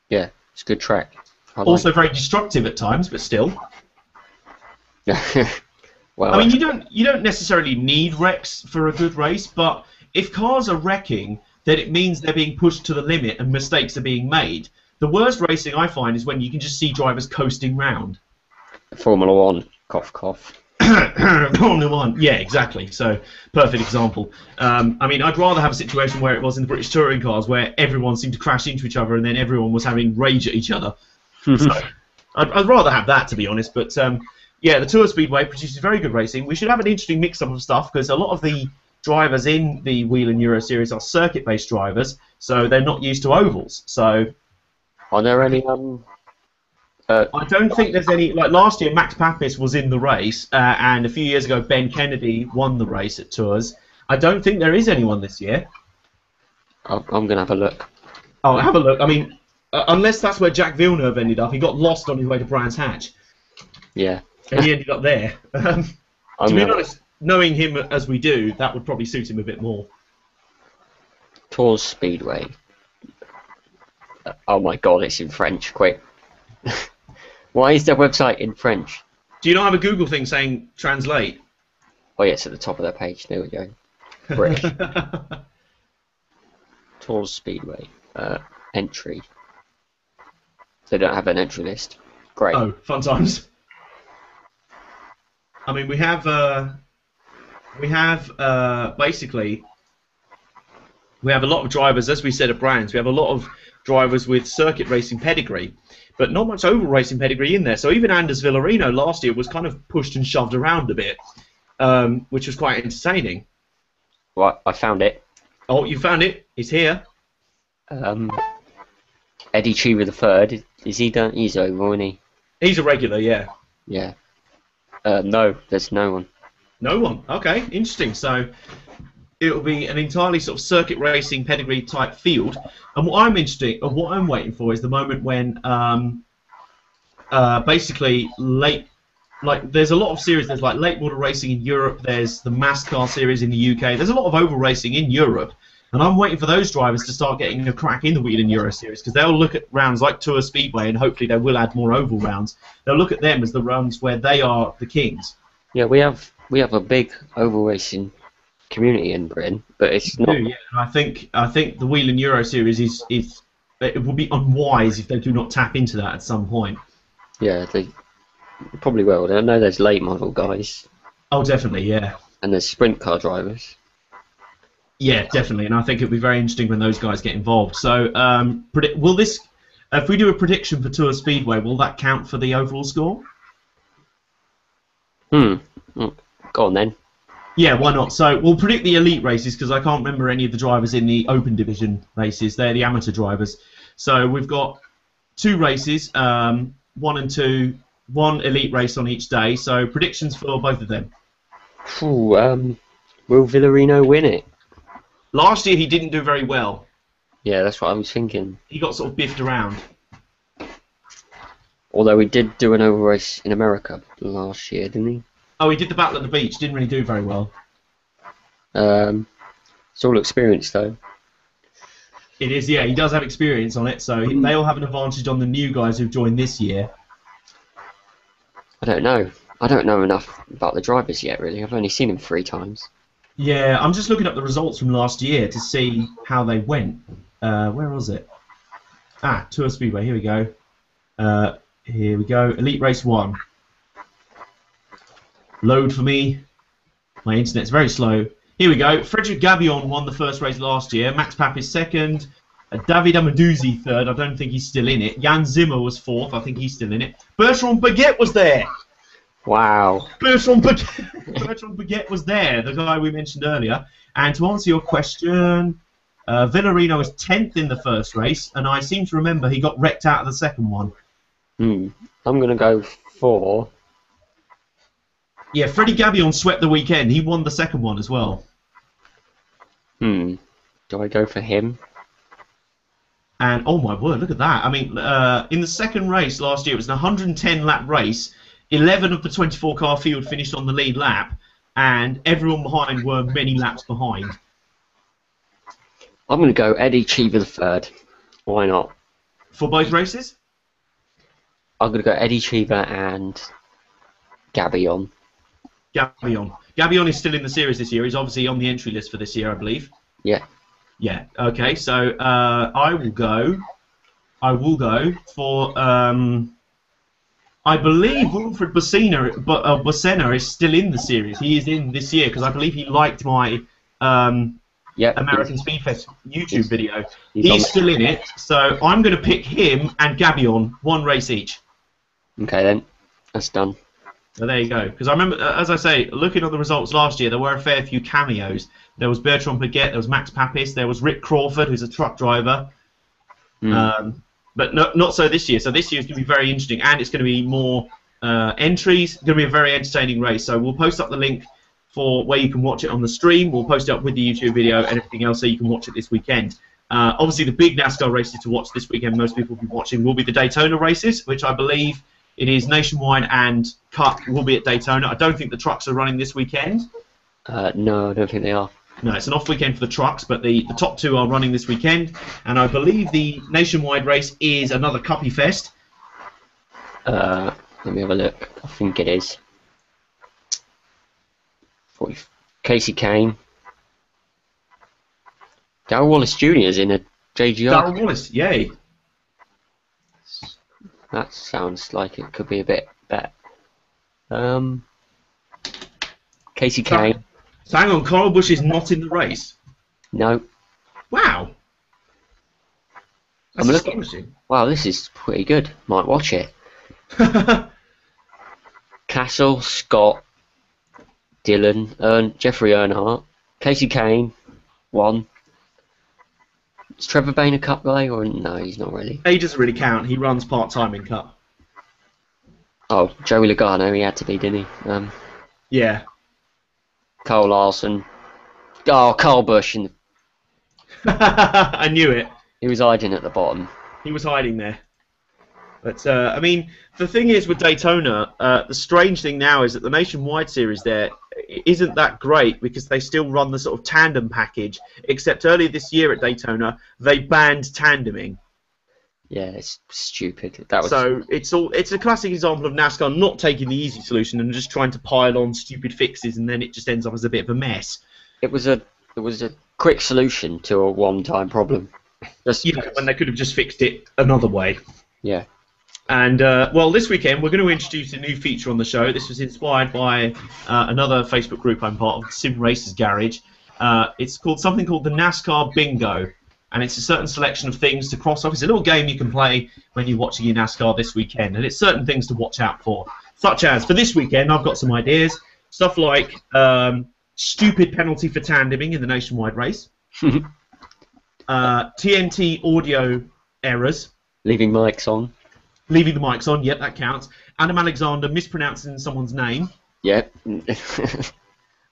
Yeah, it's a good track. Also very destructive at times, but still. Well, I mean, you don't necessarily need wrecks for a good race, but if cars are wrecking, then it means they're being pushed to the limit and mistakes are being made. The worst racing I find is when you can just see drivers coasting round. Formula One, cough, cough. Formula One, yeah, exactly. So, perfect example. I mean, I'd rather have a situation where it was in the British touring cars, where everyone seemed to crash into each other and then everyone was having rage at each other. So, I'd rather have that, to be honest. But yeah, the Tours Speedway produces very good racing. We should have an interesting mix-up of stuff because a lot of the drivers in the Whelen Euro Series are circuit-based drivers, so they're not used to ovals. So. Are there any? I don't think there's any. Like last year, Max Papis was in the race, and a few years ago, Ben Kennedy won the race at Tours. I don't think there is anyone this year. I'm gonna have a look. Oh, have a look. I mean, unless that's where Jack Villeneuve ended up. He got lost on his way to Brands Hatch. Yeah. And he ended up there. To be honest, knowing him as we do, that would probably suit him a bit more. Tours Speedway. Oh my god, it's in French, quick. Why is their website in French? Do you not have a Google thing saying translate? Oh yeah, it's at the top of their page, there we go. British. Tours Speedway. Entry. They don't have an entry list. Great. Oh, fun times. I mean, we have basically we have a lot of drivers, as we said at Brands. We have a lot of drivers with circuit racing pedigree, but not much oval racing pedigree in there. So even Anders Villarino last year was kind of pushed and shoved around a bit, which was quite entertaining. Right, I found it. Oh, you found it? It's here. Eddie Cheever the third. Is he done? He's over, isn't he? He's a regular, yeah. Yeah. No, there's no one. No one. Okay, interesting. So it'll be an entirely sort of circuit racing pedigree type field. And what I'm waiting for is the moment when basically there's a lot of series. There's like late model racing in Europe. There's the NASCAR series in the UK. There's a lot of oval racing in Europe. And I'm waiting for those drivers to start getting a crack in the Whelen Euro Series, because they'll look at rounds like Tours Speedway, and hopefully they will add more oval rounds. They'll look at them as the rounds where they are the kings. Yeah, we have a big oval racing community in Britain, but it's not. Yeah, and I think the Whelen Euro Series is it will be unwise if they do not tap into that at some point. Yeah, they probably will. I know there's late model guys. Oh, definitely, yeah. And there's sprint car drivers. Yeah, definitely, and I think it'll be very interesting when those guys get involved. So, will this, if we do a prediction for Tours Speedway, will that count for the overall score? Go on then. Yeah, why not? So we'll predict the elite races, because I can't remember any of the drivers in the open division races. They're the amateur drivers. So we've got 2 races, 1 and 2, 1 elite race on each day. So predictions for both of them. Will Villarino win it? Last year he didn't do very well. Yeah, that's what I was thinking. He got sort of biffed around. Although he did do an oval race in America last year, didn't he? Oh, he did the Battle at the Beach. Didn't really do very well. It's all experience, though. It is, yeah. He does have experience on it, so they'll have an advantage on the new guys who've joined this year. I don't know. I don't know enough about the drivers yet, really. I've only seen them 3 times. Yeah, I'm just looking up the results from last year to see how they went. Where was it? Tours Speedway. Here we go. Here we go. Elite Race 1. Load for me. My internet's very slow. Here we go. Frederick Gabion won the first race last year. Max Papis second. David Amaduzzi third. I don't think he's still in it. Jan Zimmer was fourth. I think he's still in it. Bertrand Baguette was there. Wow. Bertrand Baguette was there, the guy we mentioned earlier. And to answer your question, Villarino was 10th in the first race, and I seem to remember he got wrecked out of the second one. I'm going to go for... Yeah, Freddie Gabion swept the weekend. He won the second one as well. Do I go for him? And, oh my word, look at that. I mean, in the second race last year, it was an 110-lap race. 11 of the 24-car field finished on the lead lap, and everyone behind were many laps behind. I'm going to go Eddie Cheever the third. Why not? For both races? I'm going to go Eddie Cheever and Gabion. Gabion is still in the series this year. He's obviously on the entry list for this year, I believe. Yeah. Yeah. Okay. So I will go for. I believe Wilfred Bosena is still in the series. He is in this year because I believe he liked my American Speedfest YouTube video. He's still in it. So I'm going to pick him and Gabion, 1 race each. Okay then, that's done. So there you go. Because I remember, as I say, looking at the results last year, there were a fair few cameos. There was Bertrand Baguette, there was Max Papis, there was Rick Crawford, who's a truck driver. But not so this year. So this year is going to be very interesting, and it's going to be more entries. It's going to be a very entertaining race. So we'll post up the link for where you can watch it on the stream. We'll post it up with the YouTube video and everything else so you can watch it this weekend. Obviously, the big NASCAR races to watch this weekend, most people will be watching, will be the Daytona races, which I believe it is Nationwide and Cup will be at Daytona. I don't think the trucks are running this weekend. No, I don't think they are. No, it's an off weekend for the trucks, but the top 2 are running this weekend. And I believe the Nationwide race is another Cuppy Fest. Let me have a look. I think it is. Casey Kane. Darrell Wallace Jr. is in a JGR. Darrell Wallace, yay. That sounds like it could be a bit better. Casey Kane. So hang on, Kyle Busch is not in the race. No. Wow. That's astonishing. Wow, this is pretty good. Might watch it. Castle, Scott, Dylan, Jeffrey Earnhardt, Casey Kane, 1. Is Trevor Bayne a Cup guy or no? He's not really. He doesn't really count. He runs part-time in Cup. Oh, Joey Logano, he had to be, didn't he? Yeah. Carl Larson. Oh, Carl Busch. I knew it. He was hiding at the bottom. He was hiding there. But, I mean, the thing is with Daytona, the strange thing now is that the Nationwide Series there isn't that great because they still run the sort of tandem package, except earlier this year at Daytona, they banned tandeming. Yeah, it's stupid. That was... So it's a classic example of NASCAR not taking the easy solution and just trying to pile on stupid fixes, and then it just ends up as a bit of a mess. It was a quick solution to a one-time problem. When they could have just fixed it another way. Yeah. And, well, this weekend we're going to introduce a new feature on the show. This was inspired by another Facebook group I'm part of, Sim Racers Garage. It's something called the NASCAR Bingo, and it's a certain selection of things to cross off. It's a little game you can play when you're watching your NASCAR this weekend, and it's certain things to watch out for, such as, for this weekend, I've got some ideas, stuff like stupid penalty for tandeming in the Nationwide race, TNT audio errors. Leaving mics on. Leaving the mics on, yep, that counts. Adam Alexander mispronouncing someone's name. Yep.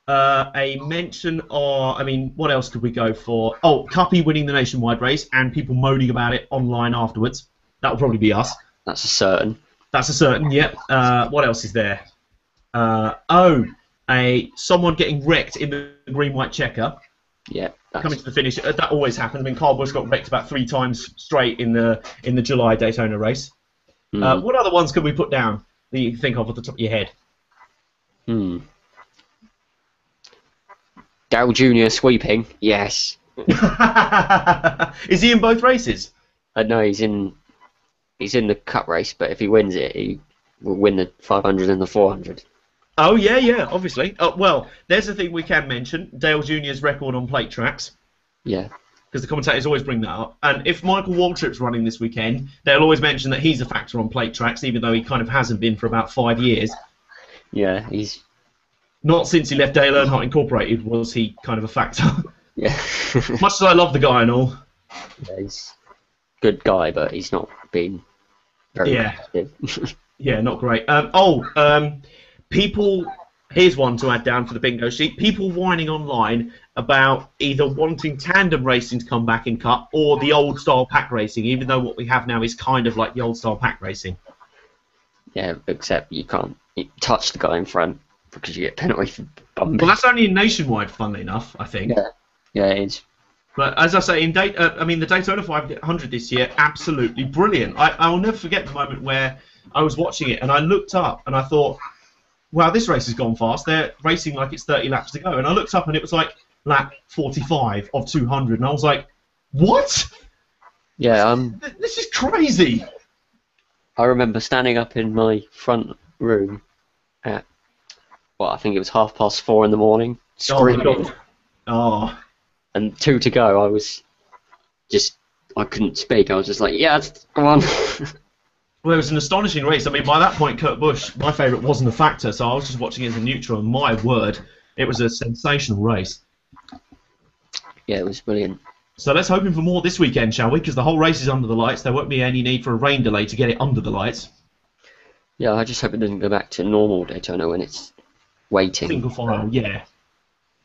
A mention of, I mean, what else could we go for? Oh, Cuppy winning the Nationwide race and people moaning about it online afterwards. That will probably be us. That's a certain. That's a certain, yep. What else is there? Someone getting wrecked in the green-white checker. Yeah. Coming to the finish. That always happens. I mean, Kyle Busch got wrecked about 3 times straight in the July Daytona race. What other ones could we put down that you think of at the top of your head? Dale Jr. sweeping, yes. Is he in both races? No, he's in the Cup race, but if he wins it, he will win the 500 and the 400. Oh, yeah, obviously. Well, there's the thing we can mention, Dale Jr.'s record on plate tracks. Yeah. Because the commentators always bring that up. And if Michael Waltrip's running this weekend, they'll always mention that he's a factor on plate tracks, even though he kind of hasn't been for about 5 years. Yeah, he's... Not since he left Dale Earnhardt Incorporated was he kind of a factor. Yeah. Much as I love the guy and all. Yeah, he's a good guy, but he's not been very effective. Yeah, not great. People... Here's one to add down for the bingo sheet. People whining online about either wanting tandem racing to come back in Cup or the old style pack racing, even though what we have now is kind of like the old style pack racing. Yeah, except you can't touch the guy in front because you get penalty for bumping. Well, that's only in Nationwide, funnily enough, I think. Yeah, it is. But as I say, the Daytona 500 this year, absolutely brilliant. I will never forget the moment where I was watching it and I looked up and I thought, wow, this race has gone fast. They're racing like it's 30 laps to go. And I looked up and it was like lap 45 of 200. And I was like, what? Yeah. This is crazy. I remember standing up in my front room at, I think it was 4:30 in the morning, screaming. Oh, my God. Oh. And 2 to go, I couldn't speak. I was just like, yeah, come on. Well, it was an astonishing race. I mean, by that point, Kurt Busch, my favourite, wasn't a factor, so I was just watching it as a neutral, and my word, it was a sensational race. Yeah, it was brilliant. So let's hope for more this weekend, shall we? Because the whole race is under the lights. There won't be any need for a rain delay to get it under the lights. Yeah, I just hope it doesn't go back to normal Daytona when it's waiting. Single file, yeah.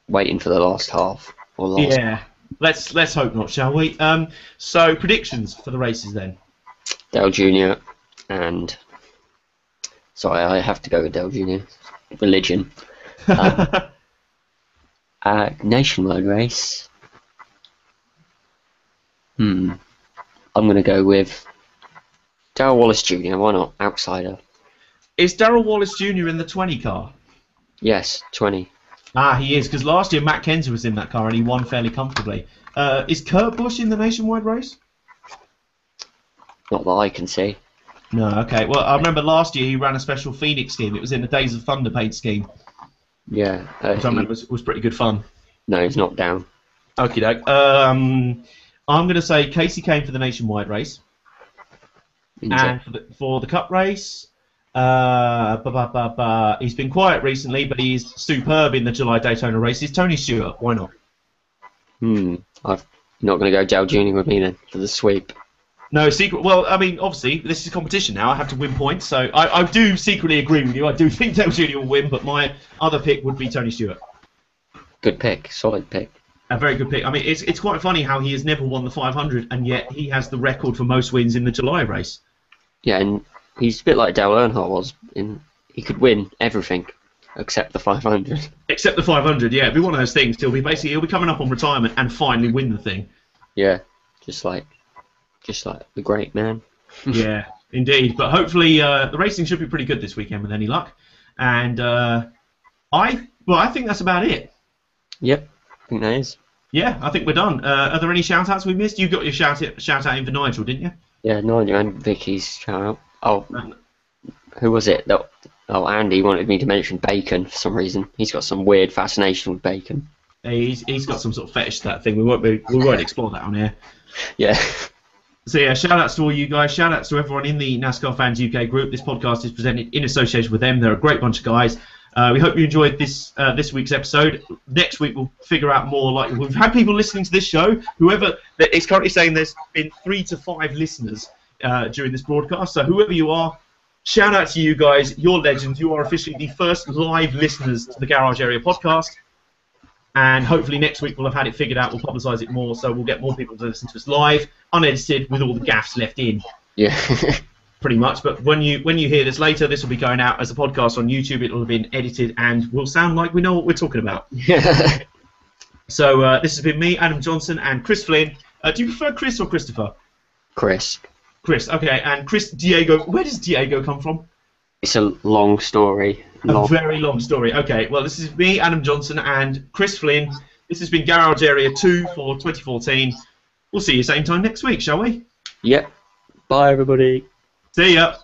Waiting for the last half. Or last. Yeah. Let's hope not, shall we? So, predictions for the races then. Dale Jr. and... Sorry, I have to go with Dale Jr. Religion. Nationwide race. I'm going to go with Darrell Wallace Jr. Why not? Outsider. Is Darrell Wallace Jr. in the 20 car? Yes, 20. Ah, he is, because last year Matt Kenseth was in that car and he won fairly comfortably. Is Kurt Busch in the Nationwide race? Not that I can see. No, okay. Well, I remember last year he ran a special Phoenix scheme. It was in the Days of Thunder paid scheme, Yeah. which I remember was pretty good fun. No, he's not down. Okie doke. I'm going to say Casey came for the nationwide race. And for the Cup race, he's been quiet recently, but he's superb in the July Daytona races. Tony Stewart, why not? I'm not going to go Dale Jr. with me then for the sweep. No, secret. Well, I mean, obviously, this is competition now. I have to win points, so I do secretly agree with you. I do think Dale Jr. will win, but my other pick would be Tony Stewart. Good pick, solid pick. A very good pick. I mean, it's quite funny how he has never won the 500, and yet he has the record for most wins in the July race. Yeah, and he's a bit like Dale Earnhardt was. He could win everything except the 500. Except the 500, yeah. It'd be one of those things. He'll be coming up on retirement and finally win the thing. Yeah, just like the great man. Yeah, indeed. But hopefully the racing should be pretty good this weekend with any luck. And I think that's about it. Yep, I think that is. Yeah, I think we're done. Are there any shout-outs we missed? You got your shout-out in for Nigel, didn't you? Yeah, Nigel and Vicky's shout out. Oh, who was it? Oh, Andy wanted me to mention bacon for some reason. He's got some weird fascination with bacon. He's got some sort of fetish to that thing. We won't explore that on here. Yeah. So yeah, shout-outs to all you guys. Shout-outs to everyone in the NASCAR Fans UK group. This podcast is presented in association with them. They're a great bunch of guys. We hope you enjoyed this week's episode. Next week we'll figure out more. Like we've had people listening to this show. Whoever is currently saying there's been 3 to 5 listeners during this broadcast. So whoever you are, shout out to you guys. You're legends. You are officially the first live listeners to the Garage Area podcast. And hopefully next week we'll have had it figured out. We'll publicise it more, so we'll get more people to listen to us live, unedited, with all the gaffes left in. Yeah. Pretty much. But when you hear this later, this will be going out as a podcast on YouTube. It'll have been edited and will sound like we know what we're talking about. Yeah. So this has been me, Adam Johnson, and Chris Flynn. Do you prefer Chris or Christopher? Chris. Chris, okay. And Chris Diego. Where does Diego come from? It's a long story. A very long story. Okay, well, this is me, Adam Johnson, and Chris Flynn. This has been Garage Area 2 for 2014. We'll see you same time next week, shall we? Yep. Bye, everybody. See ya.